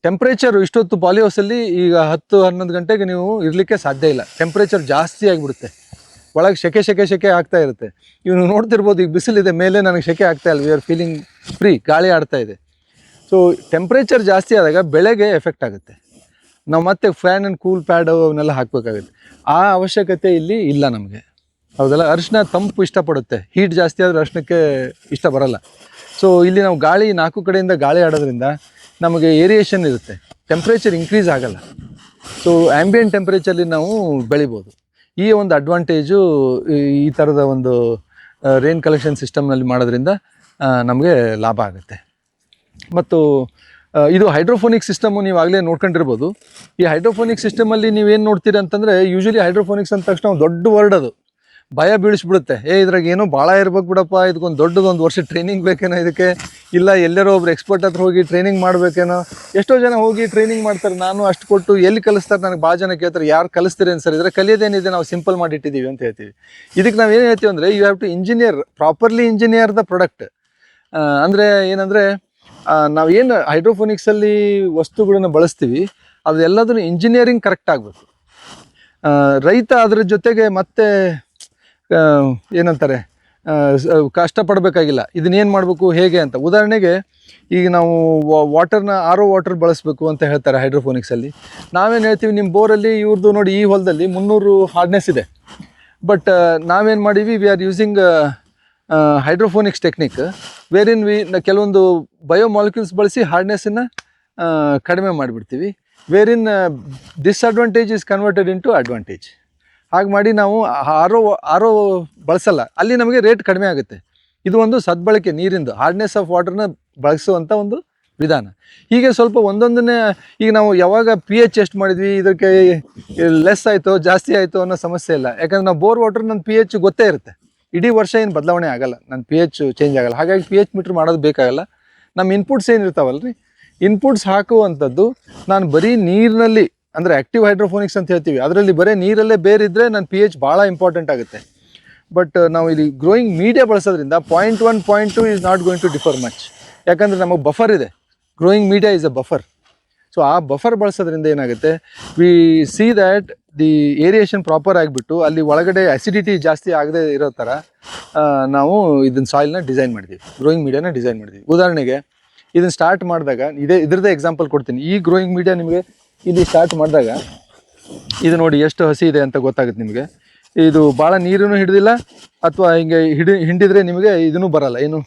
ಟೆಂಪ್ರೇಚರ್ ಇಷ್ಟೊತ್ತು ಪಾಲಿಹೌಸಲ್ಲಿ ಈಗ 10-11 ಗಂಟೆಗೆ ನೀವು ಇರಲಿಕ್ಕೆ ಸಾಧ್ಯ ಇಲ್ಲ. ಟೆಂಪ್ರೇಚರ್ ಜಾಸ್ತಿ ಆಗಿಬಿಡುತ್ತೆ, ಒಳಗೆ ಸೆಕೆ ಆಗ್ತಾ ಇರುತ್ತೆ. ನೀವು ನೋಡ್ತಿರ್ಬೋದು, ಈಗ ಬಿಸಿಲಿದೆ ಮೇಲೆ, ನನಗೆ ಸೆಕೆ ಆಗ್ತಾ ಇಲ್ಲ, ವಿ ಆರ್ ಫೀಲಿಂಗ್ ಫ್ರೀ, ಗಾಳಿ ಆಡ್ತಾ ಇದೆ. ಸೊ ಟೆಂಪ್ರೇಚರ್ ಜಾಸ್ತಿ ಆದಾಗ ಬೆಳೆಗೆ ಎಫೆಕ್ಟ್ ಆಗುತ್ತೆ. ನಾವು ಮತ್ತೆ ಫ್ಯಾನ್ ಆ್ಯಂಡ್ ಕೂಲ್ ಪ್ಯಾಡ್ ಅವನ್ನೆಲ್ಲ ಹಾಕಬೇಕಾಗುತ್ತೆ. ಆ ಅವಶ್ಯಕತೆ ಇಲ್ಲಿ ಇಲ್ಲ ನಮಗೆ, ಹೌದಲ್ಲ. ಅರಿಶಿನ ತಂಪು ಇಷ್ಟಪಡುತ್ತೆ, ಹೀಟ್ ಜಾಸ್ತಿ ಆದರೆ ಅರಿಶಿನಕ್ಕೆ ಇಷ್ಟ ಬರಲ್ಲ. ಸೊ ಇಲ್ಲಿ ನಾವು ಗಾಳಿ 4 ಕಡೆಯಿಂದ ಗಾಳಿ ಆಡೋದ್ರಿಂದ ನಮಗೆ ಏರಿಯೇಷನ್ ಇರುತ್ತೆ, ಟೆಂಪ್ರೇಚರ್ ಇನ್ಕ್ರೀಸ್ ಆಗಲ್ಲ. ಸೊ ಆ್ಯಂಬಿಯಂಟ್ ಟೆಂಪ್ರೇಚರ್ಲಿ ನಾವು ಬೆಳಿಬೋದು. ಈ ಒಂದು ಅಡ್ವಾಂಟೇಜು ಈ ಥರದ ಒಂದು ರೇನ್ ಕಲೆಕ್ಷನ್ ಸಿಸ್ಟಮ್ನಲ್ಲಿ ಮಾಡೋದ್ರಿಂದ ನಮಗೆ ಲಾಭ ಆಗುತ್ತೆ. ಮತ್ತು ಇದು ಹೈಡ್ರೋಫೋನಿಕ್ ಸಿಸ್ಟಮು ನೀವು ಆಗಲೇ ನೋಡ್ಕೊಂಡಿರ್ಬೋದು. ಈ ಹೈಡ್ರೋಫೋನಿಕ್ ಸಿಸ್ಟಮಲ್ಲಿ ನೀವೇನು ನೋಡ್ತೀರಿ ಅಂತಂದರೆ, ಯೂಶ್ವಲಿ ಹೈಡ್ರೋಫೋನಿಕ್ಸ್ ಅಂದ ತಕ್ಷಣ ಒಂದು ದೊಡ್ಡ ವರ್ಡ್, ಅದು ಭಯ ಬೀಳಿಸ್ಬಿಡುತ್ತೆ. ಇದ್ರಾಗ ಏನೋ ಭಾಳ ಇರ್ಬೇಕು ಬಿಡಪ್ಪ, ಇದಕ್ಕೊಂದು ದೊಡ್ಡದೊಂದು ವರ್ಷ ಟ್ರೈನಿಂಗ್ ಬೇಕೇನೋ ಇದಕ್ಕೆ, ಇಲ್ಲ ಎಲ್ಲರೂ ಒಬ್ರು ಎಕ್ಸ್ಪರ್ಟ್ ಹತ್ರ ಹೋಗಿ ಟ್ರೈನಿಂಗ್ ಮಾಡಬೇಕೇನೋ. ಎಷ್ಟೋ ಜನ ಹೋಗಿ ಟ್ರೈನಿಂಗ್ ಮಾಡ್ತಾರೆ, ನಾನು ಅಷ್ಟು ಕೊಟ್ಟು ಎಲ್ಲಿ ಕಲಿಸ್ತಾರೆ, ನನಗೆ ಭಾಳ ಜನ ಕೇಳ್ತಾರೆ, ಯಾರು ಕಲಿಸ್ತೀರೇನು ಸರ್, ಇದ್ರೆ ಕಲಿಯೋದೇನಿದೆ, ನಾವು ಸಿಂಪಲ್ ಮಾಡಿಟ್ಟಿದ್ದೀವಿ ಅಂತ ಹೇಳ್ತೀವಿ. ಇದಕ್ಕೆ ನಾವು ಏನು ಹೇಳ್ತೀವಿ ಅಂದರೆ, you have to properly engineer the product. ಅಂದರೆ ಏನಂದರೆ, ನಾವೇನು ಹೈಡ್ರೋಫೋನಿಕ್ಸಲ್ಲಿ ವಸ್ತುಗಳನ್ನು ಬಳಸ್ತೀವಿ ಅದೆಲ್ಲದನ್ನು ಇಂಜಿನಿಯರಿಂಗ್ ಕರೆಕ್ಟ್ ಆಗಬೇಕು. ರೈತ ಅದ್ರ ಜೊತೆಗೆ ಮತ್ತೆ ಏನಂತಾರೆ, ಕಷ್ಟಪಡಬೇಕಾಗಿಲ್ಲ, ಇದನ್ನೇನು ಮಾಡಬೇಕು ಹೇಗೆ ಅಂತ. ಉದಾಹರಣೆಗೆ ಈಗ ನಾವು ವಾಟರ್ನ ವಾಟರ್ ಬಳಸಬೇಕು ಅಂತ ಹೇಳ್ತಾರೆ ಹೈಡ್ರೋಫೋನಿಕ್ಸಲ್ಲಿ. ನಾವೇನು ಹೇಳ್ತೀವಿ, ನಿಮ್ಮ ಬೋರಲ್ಲಿ ಇವ್ರದ್ದು ನೋಡಿ, ಈ ಹೊಲದಲ್ಲಿ 300 ಹಾರ್ಡ್ನೆಸ್ ಇದೆ, ಬಟ್ ನಾವೇನು ಮಾಡೀವಿ, we are using hydroponics technique wherein ಕೆಲವೊಂದು ಬಯೋಮಾಲಿಕ್ಯೂಲ್ಸ್ ಬಳಸಿ ಹಾರ್ಡ್ನೆಸ್ಸನ್ನು ಕಡಿಮೆ ಮಾಡಿಬಿಡ್ತೀವಿ, wherein disadvantage is converted into advantage. ಹಾಗೆ ಮಾಡಿ ನಾವು ಆರೋ ಬಳಸಲ್ಲ, ಅಲ್ಲಿ ನಮಗೆ ರೇಟ್ ಕಡಿಮೆ ಆಗುತ್ತೆ. ಇದು ಒಂದು ಸದ್ಬಳಕೆ, ನೀರಿಂದು ಹಾರ್ಡ್ನೆಸ್ ಆಫ್ ವಾಟರ್ನ ಬಳಸುವಂಥ ಒಂದು ವಿಧಾನ. ಹೀಗೆ ಸ್ವಲ್ಪ ಒಂದೊಂದನ್ನೇ, ಈಗ ನಾವು ಯಾವಾಗ pH ಎಷ್ಟು ಮಾಡಿದ್ವಿ, ಇದಕ್ಕೆ ಲೆಸ್ ಆಯಿತು ಜಾಸ್ತಿ ಆಯಿತು ಅನ್ನೋ ಸಮಸ್ಯೆ ಇಲ್ಲ. ಯಾಕಂದರೆ ನಾವು ಬೋರ್ ವಾಟರ್ ನನ್ನ pH ಗೊತ್ತೇ ಇರುತ್ತೆ, ಇಡೀ ವರ್ಷ ಏನು ಬದಲಾವಣೆ ಆಗಲ್ಲ, ನನ್ನ pH ಚೇಂಜ್ ಆಗಲ್ಲ. ಹಾಗಾಗಿ pH ಮೀಟ್ರ್ ಮಾಡೋದು ಬೇಕಾಗಲ್ಲ. ನಮ್ಮ ಇನ್ಪುಟ್ಸ್ ಏನಿರ್ತಾವಲ್ಲ ರೀ, ಇನ್ಪುಟ್ಸ್ ಹಾಕುವಂಥದ್ದು ನಾನು ಬರೀ ನೀರಿನಲ್ಲಿ, ಅಂದರೆ ಆ್ಯಕ್ಟಿವ್ ಹೈಡ್ರೋಫೋನಿಕ್ಸ್ ಅಂತ ಹೇಳ್ತೀವಿ, ಅದರಲ್ಲಿ ಬರೀ ನೀರಲ್ಲೇ ಬೇರಿದ್ದರೆ ನನ್ನ pH ಭಾಳ ಇಂಪಾರ್ಟೆಂಟ್ ಆಗುತ್ತೆ. ಬಟ್ ನಾವು ಇಲ್ಲಿ ಗ್ರೋಯಿಂಗ್ ಮೀಡಿಯಾ ಬಳಸೋದ್ರಿಂದ 0.1 0.2 is not going to differ much. ಯಾಕಂದರೆ ನಮಗೆ ಬಫರ್ ಇದೆ, growing media is a buffer. So ಆ ಬಫರ್ ಬಳಸೋದ್ರಿಂದ ಏನಾಗುತ್ತೆ, we see that the aeration proper ಆಗಿಬಿಟ್ಟು ಅಲ್ಲಿ ಒಳಗಡೆ ಅಸಿಡಿಟಿ ಜಾಸ್ತಿ ಆಗದೆ ಇರೋ ಥರ ನಾವು ಇದನ್ನ ಸಾಯಿಲ್ನ ಡಿಸೈನ್ ಮಾಡಿದ್ದೀವಿ, ಗ್ರೋಯಿಂಗ್ ಮೀಡಿಯಾನ ಡಿಸೈನ್ ಮಾಡಿದ್ದೀವಿ. ಉದಾಹರಣೆಗೆ ಇದನ್ನು ಸ್ಟಾರ್ಟ್ ಮಾಡಿದಾಗ ಇದ್ರದ್ದೇ ಎಕ್ಸಾಂಪಲ್ ಕೊಡ್ತೀನಿ. ಈ ಗ್ರೋಯಿಂಗ್ ಮೀಡಿಯಾ ನಿಮಗೆ ಇಲ್ಲಿ ಸ್ಟಾರ್ಟ್ ಮಾಡಿದಾಗ ಇದು ನೋಡಿ ಎಷ್ಟು ಹಸಿ ಇದೆ ಅಂತ ಗೊತ್ತಾಗುತ್ತೆ ನಿಮಗೆ. ಇದು ಭಾಳ ನೀರನ್ನು ಹಿಡಿದಿಲ್ಲ, ಅಥವಾ ಹಿಂಗೆ ಹಿಂಡಿದ್ರೆ ನಿಮಗೆ ಇದನ್ನು ಬರಲ್ಲ, ಏನು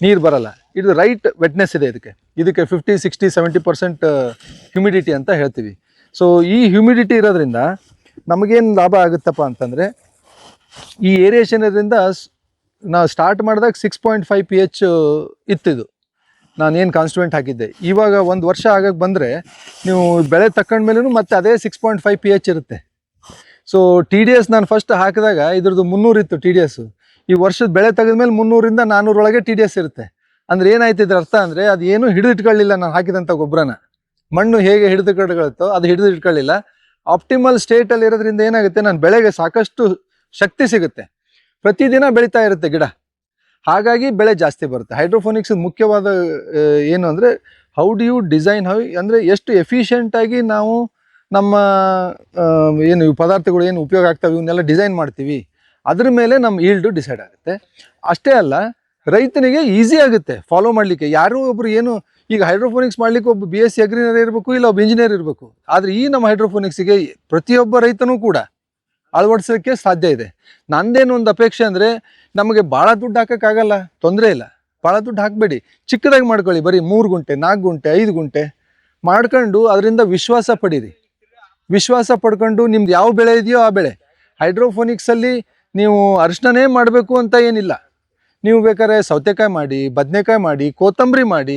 ನೀರು ಬರಲ್ಲ. ಇದು ರೈಟ್ ವೆಟ್ನೆಸ್ ಇದೆ ಇದಕ್ಕೆ 50, 60, 70% ಹ್ಯುಮಿಡಿಟಿ ಅಂತ ಹೇಳ್ತೀವಿ. ಸೊ ಈ ಹ್ಯುಮಿಡಿಟಿ ಇರೋದ್ರಿಂದ ನಮಗೇನು ಲಾಭ ಆಗುತ್ತಪ್ಪ ಅಂತಂದರೆ, ಈ ಏರಿಯೇಷನ್ ಇರೋದ್ರಿಂದ ನಾವು ಸ್ಟಾರ್ಟ್ ಮಾಡಿದಾಗ 6.5 pH ಇತ್ತಿದು, ನಾನೇನು ಕಾನ್ಸ್ಟಿಟ್ಯೂಯೆಂಟ್ ಹಾಕಿದ್ದೆ. ಇವಾಗ 1 ವರ್ಷ ಆಗಕ್ಕೆ ಬಂದರೆ ನೀವು ಬೆಳೆ ತಗೊಂಡ್ಮೇಲೂ ಮತ್ತೆ ಅದೇ 6.5 pH ಇರುತ್ತೆ. ಸೊ TDS ನಾನು ಫಸ್ಟ್ ಹಾಕಿದಾಗ ಇದ್ರದ್ದು 300 ಇತ್ತು TDS. ಈ ವರ್ಷದ ಬೆಳೆ ತೆಗೆದ್ಮೇಲೆ 300ರಿಂದ 400 ಒಳಗೆ TDS ಇರುತ್ತೆ. ಅಂದರೆ ಏನಾಯ್ತು ಇದ್ರ ಅರ್ಥ ಅಂದರೆ, ಅದು ಏನೂ ಹಿಡಿದಿಟ್ಕೊಳ್ಳಿಲ್ಲ ನಾನು ಹಾಕಿದಂಥ ಗೊಬ್ಬರನ. ಮಣ್ಣು ಹೇಗೆ ಹಿಡಿದುಕೊಳ್ಳುತ್ತೋ ಅದು ಹಿಡಿದು ಇಟ್ಕೊಳ್ಳಿಲ್ಲ. ಆಪ್ಟಿಮಲ್ ಸ್ಟೇಟಲ್ಲಿ ಇರೋದ್ರಿಂದ ಏನಾಗುತ್ತೆ, ನನ್ನ ಬೆಳೆಗೆ ಸಾಕಷ್ಟು ಶಕ್ತಿ ಸಿಗುತ್ತೆ, ಪ್ರತಿದಿನ ಬೆಳೀತಾ ಇರುತ್ತೆ ಗಿಡ, ಹಾಗಾಗಿ ಬೆಳೆ ಜಾಸ್ತಿ ಬರುತ್ತೆ. ಹೈಡ್ರೋಫೋನಿಕ್ಸ್ ಮುಖ್ಯವಾದ ಏನು ಅಂದರೆ, ಹೌ ಡು ಯು ಡಿಸೈನ್, ಅಂದರೆ ಎಷ್ಟು ಎಫಿಷಿಯೆಂಟಾಗಿ ನಾವು ನಮ್ಮ ಏನು ಪದಾರ್ಥಗಳು ಏನು ಉಪಯೋಗ ಆಗ್ತವೆ ಇವನ್ನೆಲ್ಲ ಡಿಸೈನ್ ಮಾಡ್ತೀವಿ, ಅದ್ರ ಮೇಲೆ ನಮ್ಮ ಈಲ್ಡು ಡಿಸೈಡ್ ಆಗುತ್ತೆ. ಅಷ್ಟೇ ಅಲ್ಲ, ರೈತನಿಗೆ ಈಸಿ ಆಗುತ್ತೆ ಫಾಲೋ ಮಾಡಲಿಕ್ಕೆ. ಯಾರೂ ಒಬ್ರು ಏನು, ಈಗ ಹೈಡ್ರೋಫೋನಿಕ್ಸ್ ಮಾಡಲಿಕ್ಕೆ ಒಬ್ಬ BSc ಅಗ್ರಿನರ್ ಇರಬೇಕು, ಇಲ್ಲ ಒಬ್ಬ ಇಂಜಿನಿಯರ್ ಇರಬೇಕು. ಆದರೆ ಈ ನಮ್ಮ ಹೈಡ್ರೋಫೋನಿಕ್ಸಿಗೆ ಪ್ರತಿಯೊಬ್ಬ ರೈತನೂ ಕೂಡ ಅಳವಡಿಸೋಕ್ಕೆ ಸಾಧ್ಯ ಇದೆ. ನಂದೇನು ಒಂದು ಅಪೇಕ್ಷೆ ಅಂದರೆ, ನಮಗೆ ಭಾಳ ದುಡ್ಡು ಹಾಕೋಕ್ಕಾಗಲ್ಲ, ತೊಂದರೆ ಇಲ್ಲ, ಭಾಳ ದುಡ್ಡು ಹಾಕಬೇಡಿ, ಚಿಕ್ಕದಾಗಿ ಮಾಡ್ಕೊಳ್ಳಿ, ಬರೀ 3 ಗುಂಟೆ 4 ಗುಂಟೆ 5 ಗುಂಟೆ ಮಾಡ್ಕೊಂಡು ಅದರಿಂದ ವಿಶ್ವಾಸ ಪಡೀರಿ. ವಿಶ್ವಾಸ ಪಡ್ಕೊಂಡು ನಿಮ್ದು ಯಾವ ಬೆಳೆ ಇದೆಯೋ ಆ ಬೆಳೆ. ಹೈಡ್ರೋಫೋನಿಕ್ಸಲ್ಲಿ ನೀವು ಅರಿಶಿಣನೇ ಮಾಡಬೇಕು ಅಂತ ಏನಿಲ್ಲ, ನೀವು ಬೇಕಾದ್ರೆ ಸೌತೆಕಾಯಿ ಮಾಡಿ, ಬದನೆಕಾಯಿ ಮಾಡಿ, ಕೊತ್ತಂಬರಿ ಮಾಡಿ,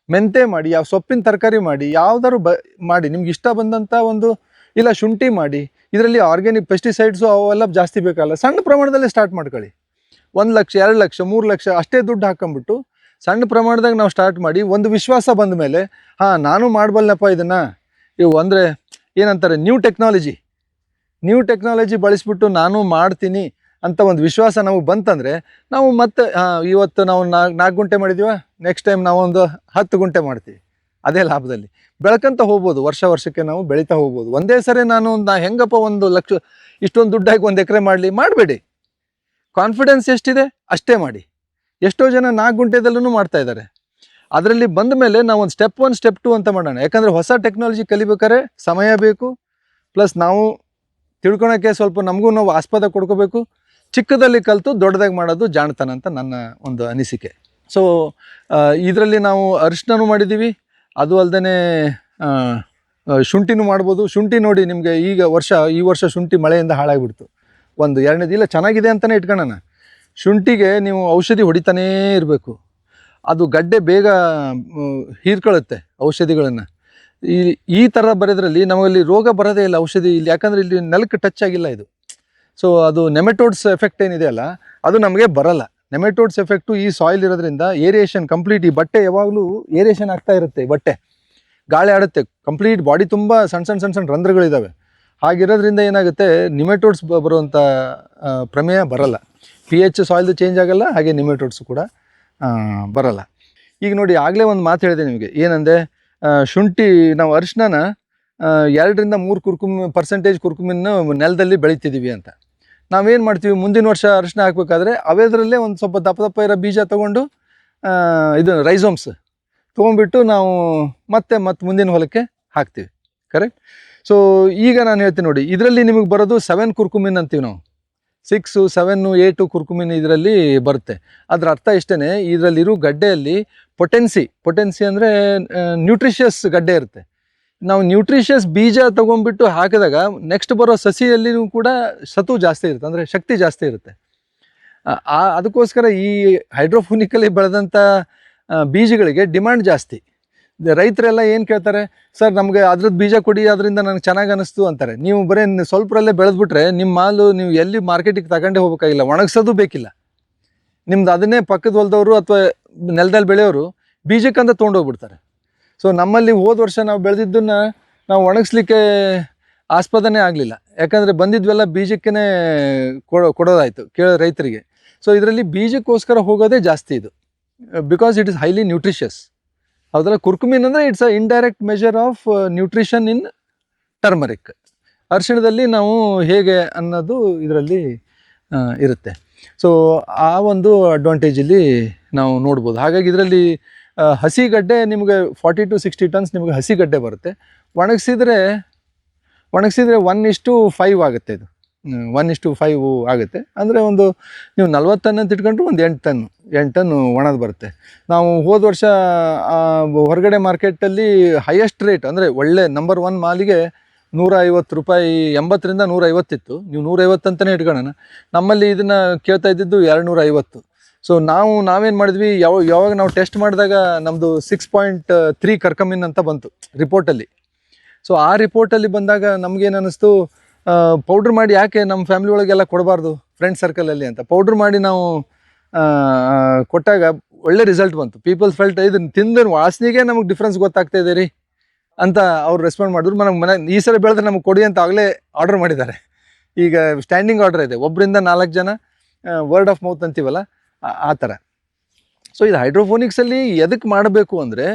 ಮೆಂತೆ ಮಾಡಿ, ಯಾವ ಸೊಪ್ಪಿನ ತರಕಾರಿ ಮಾಡಿ, ಯಾವ್ದಾದ್ರು ಮಾಡಿ, ನಿಮ್ಗೆ ಇಷ್ಟ ಬಂದಂಥ ಒಂದು, ಇಲ್ಲ ಶುಂಠಿ ಮಾಡಿ. ಇದರಲ್ಲಿ ಆರ್ಗ್ಯಾನಿಕ್ ಪೆಸ್ಟಿಸೈಡ್ಸು ಅವೆಲ್ಲ ಜಾಸ್ತಿ ಬೇಕಲ್ಲ, ಸಣ್ಣ ಪ್ರಮಾಣದಲ್ಲೇ ಸ್ಟಾರ್ಟ್ ಮಾಡ್ಕೊಳ್ಳಿ. 1 ಲಕ್ಷ 2 ಲಕ್ಷ 3 ಲಕ್ಷ ಅಷ್ಟೇ ದುಡ್ಡು ಹಾಕೊಂಬಿಟ್ಟು ಸಣ್ಣ ಪ್ರಮಾಣದಾಗ ನಾವು ಸ್ಟಾರ್ಟ್ ಮಾಡಿ, ಒಂದು ವಿಶ್ವಾಸ ಬಂದ ಮೇಲೆ ನಾನು ಮಾಡಬಲ್ಲಪ್ಪ ಇದನ್ನು, ಇವು ಅಂದರೆ ಏನಂತಾರೆ ನ್ಯೂ ಟೆಕ್ನಾಲಜಿ ಬಳಸ್ಬಿಟ್ಟು ನಾನು ಮಾಡ್ತೀನಿ ಅಂತ ಒಂದು ವಿಶ್ವಾಸ ನಮಗೆ ಬಂತಂದರೆ, ನಾವು ಮತ್ತೆ ಇವತ್ತು ನಾವು 4 ಗುಂಟೆ ಮಾಡಿದ್ದೀವ, ನೆಕ್ಸ್ಟ್ ಟೈಮ್ ನಾವು ಒಂದು 10 ಗುಂಟೆ ಮಾಡ್ತೀವಿ, ಅದೇ ಲಾಭದಲ್ಲಿ ಬೆಳ್ಕೊಂತ ಹೋಗ್ಬೋದು, ವರ್ಷಕ್ಕೆ ನಾವು ಬೆಳೀತಾ ಹೋಗ್ಬೋದು. ಒಂದೇ ಸರಿ ನಾ ಹೆಂಗಪ್ಪ 1 ಲಕ್ಷ ಇಷ್ಟೊಂದು ದುಡ್ಡಾಗಿ 1 ಎಕರೆ ಮಾಡಬೇಡಿ. ಕಾನ್ಫಿಡೆನ್ಸ್ ಎಷ್ಟಿದೆ ಅಷ್ಟೇ ಮಾಡಿ. ಎಷ್ಟೋ ಜನ 4 ಗುಂಟೆದಲ್ಲೂ ಮಾಡ್ತಾ ಇದ್ದಾರೆ. ಅದರಲ್ಲಿ ಬಂದ ಮೇಲೆ ನಾವು ಒಂದು ಸ್ಟೆಪ್ 1 ಸ್ಟೆಪ್ 2 ಅಂತ ಮಾಡೋಣ. ಯಾಕಂದರೆ ಹೊಸ ಟೆಕ್ನಾಲಜಿ ಕಲಿಬೇಕಾದ್ರೆ ಸಮಯ ಬೇಕು, ಪ್ಲಸ್ ನಾವು ತಿಳ್ಕೊಳಕ್ಕೆ ಸ್ವಲ್ಪ ನಮಗೂ ನಾವು ಆಸ್ಪದ ಕೊಡ್ಕೋಬೇಕು. ಚಿಕ್ಕದಲ್ಲಿ ಕಲಿತು ದೊಡ್ಡದಾಗಿ ಮಾಡೋದು ಜಾಣತನ ಅಂತ ನನ್ನ ಒಂದು ಅನಿಸಿಕೆ. ಸೊ ಇದರಲ್ಲಿ ನಾವು ಅರಿಶಿನೂ ಮಾಡಿದ್ದೀವಿ, ಅದು ಅಲ್ಲದೆ ಶುಂಠಿನೂ ಮಾಡ್ಬೋದು. ಶುಂಠಿ ನೋಡಿ ನಿಮಗೆ ಈ ವರ್ಷ ಶುಂಠಿ ಮಳೆಯಿಂದ ಹಾಳಾಗಿಬಿಡ್ತು. 1-2 ಇಲ್ಲ ಚೆನ್ನಾಗಿದೆ ಅಂತಲೇ ಇಟ್ಕೊಳ್ಳೋಣ. ಶುಂಠಿಗೆ ನೀವು ಔಷಧಿ ಹೊಡಿತಾನೇ ಇರಬೇಕು. ಅದು ಗಡ್ಡೆ ಬೇಗ ಹೀರ್ಕೊಳ್ಳುತ್ತೆ ಔಷಧಿಗಳನ್ನು. ಈ ಥರ ಬರೋದ್ರಲ್ಲಿ ನಮಗಲ್ಲಿ ರೋಗ ಬರೋದೇ ಇಲ್ಲ ಔಷಧಿ ಇಲ್ಲಿ, ಯಾಕಂದರೆ ಇಲ್ಲಿ ನೆಲಕ್ಕೆ ಟಚ್ ಆಗಿಲ್ಲ ಇದು. ಸೊ ಅದು ನೆಮೆಟೋಡ್ಸ್ ಎಫೆಕ್ಟ್ ಏನಿದೆಯಲ್ಲ ಅದು ನಮಗೆ ಬರಲ್ಲ. ನೆಮೆಟೋಡ್ಸ್ ಎಫೆಕ್ಟು ಈ ಸಾಯಿಲ್ ಇರೋದ್ರಿಂದ ಏರಿಯೇಷನ್ ಕಂಪ್ಲೀಟ್, ಈ ಬಟ್ಟೆ ಯಾವಾಗಲೂ ಏರಿಯೇಷನ್ ಆಗ್ತಾ ಇರುತ್ತೆ. ಬಟ್ಟೆ ಗಾಳಿ ಆಡುತ್ತೆ, ಕಂಪ್ಲೀಟ್ ಬಾಡಿ ತುಂಬ ಸಣ್ಣ ರಂಧ್ರಗಳಿದ್ದಾವೆ. ಹಾಗಿರೋದ್ರಿಂದ ಏನಾಗುತ್ತೆ, ನಿಮೆಟೋಡ್ಸ್ ಬರುವಂಥ ಪ್ರಮೇಯ ಬರಲ್ಲ. pH ಸಾಯಿಲ್ದು ಚೇಂಜ್ ಆಗಲ್ಲ, ಹಾಗೆ ನಿಮೆಟೋಡ್ಸು ಕೂಡ ಬರಲ್ಲ. ಈಗ ನೋಡಿ, ಆಗಲೇ ಒಂದು ಮಾತು ಹೇಳಿದೆ ನಿಮಗೆ, ಏನಂದರೆ ಶುಂಠಿ ನಾವು ಅರಿಶಿನ 2-3% ಕುರ್ಕುಮಿನ ನೆಲದಲ್ಲಿ ಬೆಳಿತಿದ್ದೀವಿ ಅಂತ. ನಾವೇನು ಮಾಡ್ತೀವಿ, ಮುಂದಿನ ವರ್ಷ ಅರಿಶಿನ ಹಾಕಬೇಕಾದ್ರೆ ಅವೇದರಲ್ಲೇ ಒಂದು ಸ್ವಲ್ಪ ದಪ್ಪ ಇರೋ ಬೀಜ ತೊಗೊಂಡು ಇದು ರೈಸೋಮ್ಸ್ ತೊಗೊಂಡ್ಬಿಟ್ಟು ನಾವು ಮತ್ತೆ ಮುಂದಿನ ಹೊಲಕ್ಕೆ ಹಾಕ್ತೀವಿ. ಕರೆಕ್ಟ್. ಸೊ ಈಗ ನಾನು ಹೇಳ್ತೀನಿ ನೋಡಿ, ಇದರಲ್ಲಿ ನಿಮಗೆ ಬರೋದು 7 ಕುರ್ಕುಮಿನ್ ಅಂತೀವಿ ನಾವು. 6, 7, 8 ಕುರ್ಕುಮಿನ್ ಇದರಲ್ಲಿ ಬರುತ್ತೆ. ಅದರ ಅರ್ಥ ಇಷ್ಟೇ, ಇದರಲ್ಲಿರೋ ಗಡ್ಡೆಯಲ್ಲಿ ಪೊಟೆನ್ಸಿ ಅಂದರೆ ನ್ಯೂಟ್ರಿಷಿಯಸ್ ಗಡ್ಡೆ ಇರುತ್ತೆ. ನಾವು ನ್ಯೂಟ್ರಿಷಿಯಸ್ ಬೀಜ ತೊಗೊಂಡ್ಬಿಟ್ಟು ಹಾಕಿದಾಗ ನೆಕ್ಸ್ಟ್ ಬರೋ ಸಸಿಯಲ್ಲಿಯೂ ಕೂಡ ಸತು ಜಾಸ್ತಿ ಇರುತ್ತೆ, ಅಂದರೆ ಶಕ್ತಿ ಜಾಸ್ತಿ ಇರುತ್ತೆ. ಅದಕ್ಕೋಸ್ಕರ ಈ ಹೈಡ್ರೋಫೋನಿಕಲಿ ಬೆಳೆದಂಥ ಬೀಜಗಳಿಗೆ ಡಿಮ್ಯಾಂಡ್ ಜಾಸ್ತಿ. ರೈತರೆಲ್ಲ ಏನು ಕೇಳ್ತಾರೆ, ಸರ್ ನಮಗೆ ಅದ್ರದ್ದು ಬೀಜ ಕೊಡಿ, ಅದರಿಂದ ನನಗೆ ಚೆನ್ನಾಗಿ ಅನ್ನಿಸ್ತು ಅಂತಾರೆ. ನೀವು ಬರೀ ಸ್ವಲ್ಪರಲ್ಲೇ ಬೆಳೆದ್ಬಿಟ್ರೆ ನಿಮ್ಮ ಮಾಲು ನೀವು ಎಲ್ಲಿ ಮಾರ್ಕೆಟಿಗೆ ತಗೊಂಡೇ ಹೋಗಬೇಕಾಗಿಲ್ಲ, ಒಣಗಿಸೋದು ಬೇಕಿಲ್ಲ. ನಿಮ್ದು ಅದನ್ನೇ ಪಕ್ಕದ ಹೊಲದವರು ಅಥವಾ ನೆಲದಲ್ಲಿ ಬೆಳೆಯೋರು ಬೀಜಕ್ಕಂತ ತೊಗೊಂಡೋಗ್ಬಿಡ್ತಾರೆ. ಸೊ ನಮ್ಮಲ್ಲಿ ಹೋದ ವರ್ಷ ನಾವು ಬೆಳೆದಿದ್ದನ್ನು ನಾವು ಒಣಗಿಸ್ಲಿಕ್ಕೆ ಆಸ್ಪದನೇ ಆಗಲಿಲ್ಲ, ಯಾಕಂದರೆ ಬಂದಿದ್ವೆಲ್ಲ ಬೀಜಕ್ಕೇ ಕೊಡೋದಾಯಿತು ರೈತರಿಗೆ. ಸೊ ಇದರಲ್ಲಿ ಬೀಜಕ್ಕೋಸ್ಕರ ಹೋಗೋದೇ ಜಾಸ್ತಿ ಇದು, because it is highly nutritious. ಹೌದಲ್ಲ. ಕುರ್ಕುಮಿನ್ ಅಂದರೆ it's a indirect measure of nutrition in turmeric. ಅರಿಶಿಣದಲ್ಲಿ ನಾವು ಹೇಗೆ ಅನ್ನೋದು ಇದರಲ್ಲಿ ಇರುತ್ತೆ. ಸೊ ಆ ಒಂದು ಅಡ್ವಾಂಟೇಜಲ್ಲಿ ನಾವು ನೋಡ್ಬೋದು. ಹಾಗಾಗಿ ಇದರಲ್ಲಿ ಹಸಿಗಡ್ಡೆ ನಿಮಗೆ 40 to 60 ಟನ್ಸ್ ನಿಮಗೆ ಹಸಿಗಡ್ಡೆ ಬರುತ್ತೆ. ಒಣಗಿಸಿದ್ರೆ 1:5 ಆಗುತ್ತೆ. ಇದು 1:5 ಆಗುತ್ತೆ. ಅಂದರೆ ಒಂದು ನೀವು 40 ಟನ್ ಅಂತ ಇಟ್ಕೊಂಡ್ರೆ ಒಂದು 8 ಟನ್ ಒಣದು ಬರುತ್ತೆ. ನಾವು ಹೋದ ವರ್ಷ ಹೊರಗಡೆ ಮಾರ್ಕೆಟಲ್ಲಿ ಹೈಯೆಸ್ಟ್ ರೇಟ್ ಅಂದರೆ ಒಳ್ಳೆ ನಂಬರ್ 1 ಮಾಲಿಗೆ 150 ರೂಪಾಯಿ, 80ರಿಂದ 150 ಇತ್ತು. ನೀವು 150 ಅಂತಲೇ ಇಟ್ಕೊಳ್ಳೋಣ. ನಮ್ಮಲ್ಲಿ ಇದನ್ನು ಕೇಳ್ತಾ ಇದ್ದಿದ್ದು 250. ಸೊ ನಾವೇನು ಮಾಡಿದ್ವಿ, ಯಾವಾಗ ನಾವು ಟೆಸ್ಟ್ ಮಾಡಿದಾಗ ನಮ್ಮದು 6.3 ಕರ್ಕಮಿನ್ ಅಂತ ಬಂತು ರಿಪೋರ್ಟಲ್ಲಿ. ಸೊ ಆ ರಿಪೋರ್ಟಲ್ಲಿ ಬಂದಾಗ ನಮಗೇನು ಅನ್ನಿಸ್ತು, ಪೌಡ್ರ್ ಮಾಡಿ ಯಾಕೆ ನಮ್ಮ ಫ್ಯಾಮಿಲಿ ಒಳಗೆಲ್ಲ ಕೊಡಬಾರ್ದು ಫ್ರೆಂಡ್ ಸರ್ಕಲಲ್ಲಿ ಅಂತ ಪೌಡ್ರ್ ಮಾಡಿ ನಾವು ಕೊಟ್ಟಾಗ ಒಳ್ಳೆ ರಿಸಲ್ಟ್ ಬಂತು. ಪೀಪಲ್ಸ್ ಫೆಲ್ಟ್ ಇದನ್ನು ತಿಂದ ವಾಸನೆಗೆ ನಮಗೆ ಡಿಫ್ರೆನ್ಸ್ ಗೊತ್ತಾಗ್ತಾ ಇದೆ ರೀ ಅಂತ ಅವ್ರು ರೆಸ್ಪಾಂಡ್ ಮಾಡಿದ್ರು. ಮನೆ ಈ ಸಲ ಬೆಳೆದ್ರೆ ನಮಗೆ ಕೊಡಿ ಅಂತ ಆಗಲೇ ಆರ್ಡರ್ ಮಾಡಿದ್ದಾರೆ. ಈಗ ಸ್ಟ್ಯಾಂಡಿಂಗ್ ಆರ್ಡರ್ ಇದೆ, 1ರಿಂದ 4 ಜನ, ವರ್ಡ್ ಆಫ್ ಮೌತ್ ಅಂತೀವಲ್ಲ ಆ ಥರ. ಸೊ ಇದು ಹೈಡ್ರೋಫೋನಿಕ್ಸಲ್ಲಿ ಎದಕ್ಕೆ ಮಾಡಬೇಕು ಅಂದರೆ,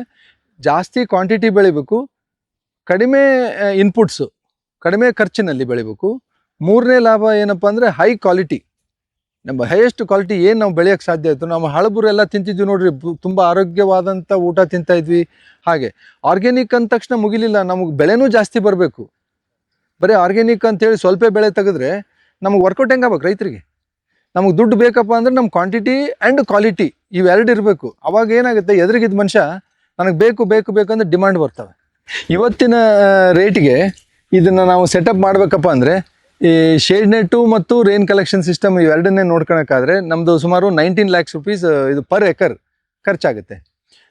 ಜಾಸ್ತಿ ಕ್ವಾಂಟಿಟಿ ಬೆಳಿಬೇಕು, ಕಡಿಮೆ ಇನ್ಪುಟ್ಸು, ಕಡಿಮೆ ಖರ್ಚಿನಲ್ಲಿ ಬೆಳಿಬೇಕು. 3ನೇ ಲಾಭ ಏನಪ್ಪ ಅಂದರೆ ಹೈ ಕ್ವಾಲಿಟಿ. ನಮ್ಮ ಹೈಯೆಸ್ಟ್ ಕ್ವಾಲಿಟಿ ಏನು ನಾವು ಬೆಳೆಯೋಕ್ಕೆ ಸಾಧ್ಯ ಆಯಿತು. ನಮ್ಮ ಹಳಬರು ಎಲ್ಲ ತಿಂತಿದ್ವಿ ನೋಡ್ರಿ, ತುಂಬ ಆರೋಗ್ಯವಾದಂಥ ಊಟ ತಿಂತಾಯಿದ್ವಿ. ಹಾಗೆ ಆರ್ಗ್ಯಾನಿಕ್ ಅಂದ ತಕ್ಷಣ ಮುಗಿಲಿಲ್ಲ, ನಮಗೆ ಬೆಳೆನೂ ಜಾಸ್ತಿ ಬರಬೇಕು. ಬರೀ ಆರ್ಗ್ಯಾನಿಕ್ ಅಂತೇಳಿ ಸ್ವಲ್ಪ ಬೆಳೆ ತೆಗೆದ್ರೆ ನಮಗೆ ವರ್ಕೌಟ್ ಹೆಂಗಾಗಬೇಕು ರೈತರಿಗೆ? ನಮಗೆ ದುಡ್ಡು ಬೇಕಪ್ಪ ಅಂದರೆ ನಮ್ಮ ಕ್ವಾಂಟಿಟಿ ಆ್ಯಂಡ್ ಕ್ವಾಲಿಟಿ ಇವೆರಡು ಇರಬೇಕು. ಅವಾಗ ಏನಾಗುತ್ತೆ, ಎದುರಿಗಿದ್ದ ಮನುಷ್ಯ ನನಗೆ ಬೇಕು ಅಂದರೆ ಡಿಮ್ಯಾಂಡ್ ಬರ್ತವೆ. ಇವತ್ತಿನ ರೇಟಿಗೆ ಇದನ್ನು ನಾವು ಸೆಟಪ್ ಮಾಡಬೇಕಪ್ಪ ಅಂದರೆ ಈ ಶೇಡ್ ನೆಟ್ಟು ಮತ್ತು ರೇನ್ ಕಲೆಕ್ಷನ್ ಸಿಸ್ಟಮ್ ಇವೆರಡನ್ನೇ ನೋಡ್ಕೊಳಕ್ಕಾದ್ರೆ ನಮ್ಮದು ಸುಮಾರು 19 lakhs rupees ಇದು ಪರ್ ಎಕರ್ ಖರ್ಚಾಗುತ್ತೆ.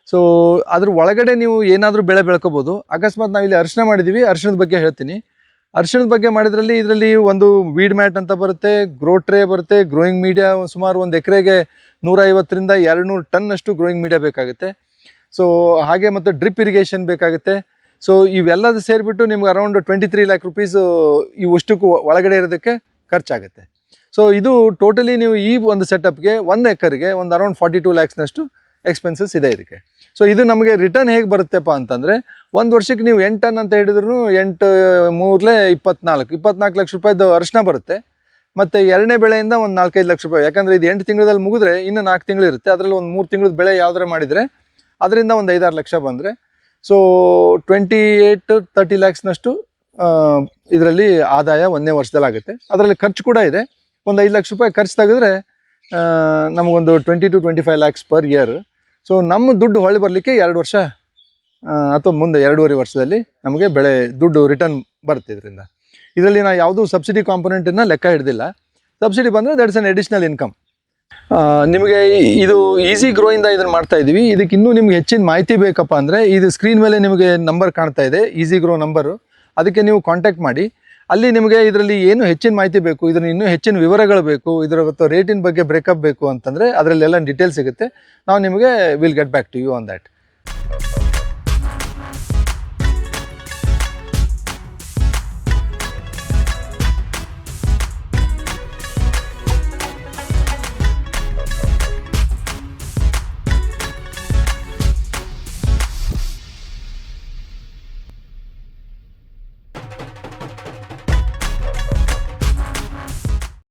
ಸೊ ಅದ್ರ ಒಳಗಡೆ ನೀವು ಏನಾದರೂ ಬೆಳೆ ಬೆಳ್ಕೋಬೋದು. ಅಕಸ್ಮಾತ್ ನಾವಿಲ್ಲಿ ಅರಿಶಿನ ಮಾಡಿದ್ದೀವಿ, ಅರಿಶಿಣದ ಬಗ್ಗೆ ಹೇಳ್ತೀನಿ. ಅರಿಶಿಣದ ಬಗ್ಗೆ ಮಾಡಿದ್ರಲ್ಲಿ ಇದರಲ್ಲಿ ಒಂದು ವೀಡ್ ಮ್ಯಾಟ್ ಅಂತ ಬರುತ್ತೆ, ಗ್ರೋ ಟ್ರೇ ಬರುತ್ತೆ, ಗ್ರೋಯಿಂಗ್ ಮೀಡಿಯಾ ಸುಮಾರು 1 ಎಕರೆಗೆ 150ರಿಂದ 200 ಟನ್ನಷ್ಟು ಗ್ರೋಯಿಂಗ್ ಮೀಡಿಯಾ ಬೇಕಾಗುತ್ತೆ. ಸೊ ಹಾಗೆ ಮತ್ತು ಡ್ರಿಪ್ ಇರಿಗೇಷನ್ ಬೇಕಾಗುತ್ತೆ. ಸೊ ಇವೆಲ್ಲದು ಸೇರಿಬಿಟ್ಟು ನಿಮ್ಗೆ ಅರೌಂಡ್ 23 lakh rupees ಇವಷ್ಟಕ್ಕೂ ಒಳಗಡೆ ಇರೋದಕ್ಕೆ ಖರ್ಚಾಗುತ್ತೆ. ಸೊ ಇದು ಟೋಟಲಿ ನೀವು ಈ ಒಂದು ಸೆಟಪ್ಗೆ 1 ಎಕರ್ಗೆ ಒಂದು ಅರೌಂಡ್ 42 lakhs ಎಕ್ಸ್ಪೆನ್ಸಸ್ ಇದೆ ಇದಕ್ಕೆ. ಸೊ ಇದು ನಮಗೆ ರಿಟರ್ನ್ ಹೇಗೆ ಬರುತ್ತೆಪ್ಪ ಅಂತಂದರೆ, ಒಂದು ವರ್ಷಕ್ಕೆ ನೀವು 8 ಟನ್ ಅಂತ ಹೇಳಿದ್ರು 8 3 24 ಲಕ್ಷ ರೂಪಾಯಿದು ಅರಿಶಿನ ಬರುತ್ತೆ. ಮತ್ತು ಎರಡನೇ ಬೆಳೆಯಿಂದ ಒಂದು 4-5 ಲಕ್ಷ ರೂಪಾಯಿ, ಯಾಕಂದರೆ ಇದು 8 ತಿಂಗಳಲ್ಲಿ ಮುಗಿದ್ರೆ ಇನ್ನು 4 ತಿಂಗಳು ಇರುತ್ತೆ. ಅದರಲ್ಲಿ ಒಂದು 3 ತಿಂಗಳದ ಬೆಳೆ ಯಾವ್ದಾರ ಮಾಡಿದರೆ ಅದರಿಂದ ಒಂದು 5-6 ಲಕ್ಷ ಬಂದರೆ, ಸೊ 28-30 ಲ್ಯಾಕ್ಸ್ನಷ್ಟು ಇದರಲ್ಲಿ ಆದಾಯ ಒಂದನೇ ವರ್ಷದಲ್ಲಿ ಆಗುತ್ತೆ. ಅದರಲ್ಲಿ ಖರ್ಚು ಕೂಡ ಇದೆ. ಒಂದು 5 ಲಕ್ಷ ರೂಪಾಯಿ ಖರ್ಚು ತೆಗೆದ್ರೆ ನಮಗೊಂದು 20-25 ಲ್ಯಾಕ್ಸ್ ಪರ್ ಇಯರ್. ಸೊ ನಮ್ಮ ದುಡ್ಡು ಹೊಳೆ ಬರಲಿಕ್ಕೆ 2 ವರ್ಷ ಅಥವಾ ಮುಂದೆ 2.5 ವರ್ಷದಲ್ಲಿ ನಮಗೆ ದುಡ್ಡು ರಿಟರ್ನ್ ಬರುತ್ತೆ ಇದರಿಂದ. ಇದರಲ್ಲಿ ನಾವು ಯಾವುದೂ ಸಬ್ಸಿಡಿ ಕಾಂಪೊನೆಂಟನ್ನು ಲೆಕ್ಕ ಹಿಡ್ದಿಲ್ಲ. ಸಬ್ಸಿಡಿ ಬಂದರೆ ದಟ್ಸ್ ಅನ್ ಅಡಿಷ್ನಲ್ ಇನ್ಕಮ್. ನಿಮಗೆ ಇದು ಈಸಿ ಗ್ರೋಯಿಂದ ಇದನ್ನು ಮಾಡ್ತಾ ಇದ್ದೀವಿ. ಇದಕ್ಕೆ ಇನ್ನೂ ನಿಮ್ಗೆ ಹೆಚ್ಚಿನ ಮಾಹಿತಿ ಬೇಕಪ್ಪ ಅಂದರೆ ಇದು ಸ್ಕ್ರೀನ್ ಮೇಲೆ ನಿಮಗೆ ನಂಬರ್ ಕಾಣ್ತಾ ಇದೆ, ಈಸಿ ಗ್ರೋ ನಂಬರು. ಅದಕ್ಕೆ ನೀವು ಕಾಂಟ್ಯಾಕ್ಟ್ ಮಾಡಿ. ಅಲ್ಲಿ ನಿಮಗೆ ಇದರಲ್ಲಿ ಏನು ಹೆಚ್ಚಿನ ಮಾಹಿತಿ ಬೇಕು, ಇದನ್ನು ಇನ್ನೂ ಹೆಚ್ಚಿನ ವಿವರಗಳು ಬೇಕು, ಇದರ ರೇಟಿನ ಬಗ್ಗೆ ಬ್ರೇಕಪ್ ಬೇಕು ಅಂತಂದರೆ ಅದರಲ್ಲೆಲ್ಲ ಡೀಟೇಲ್ಸ್ ಸಿಗುತ್ತೆ. ನಾವು ನಿಮಗೆ will get back to you on that.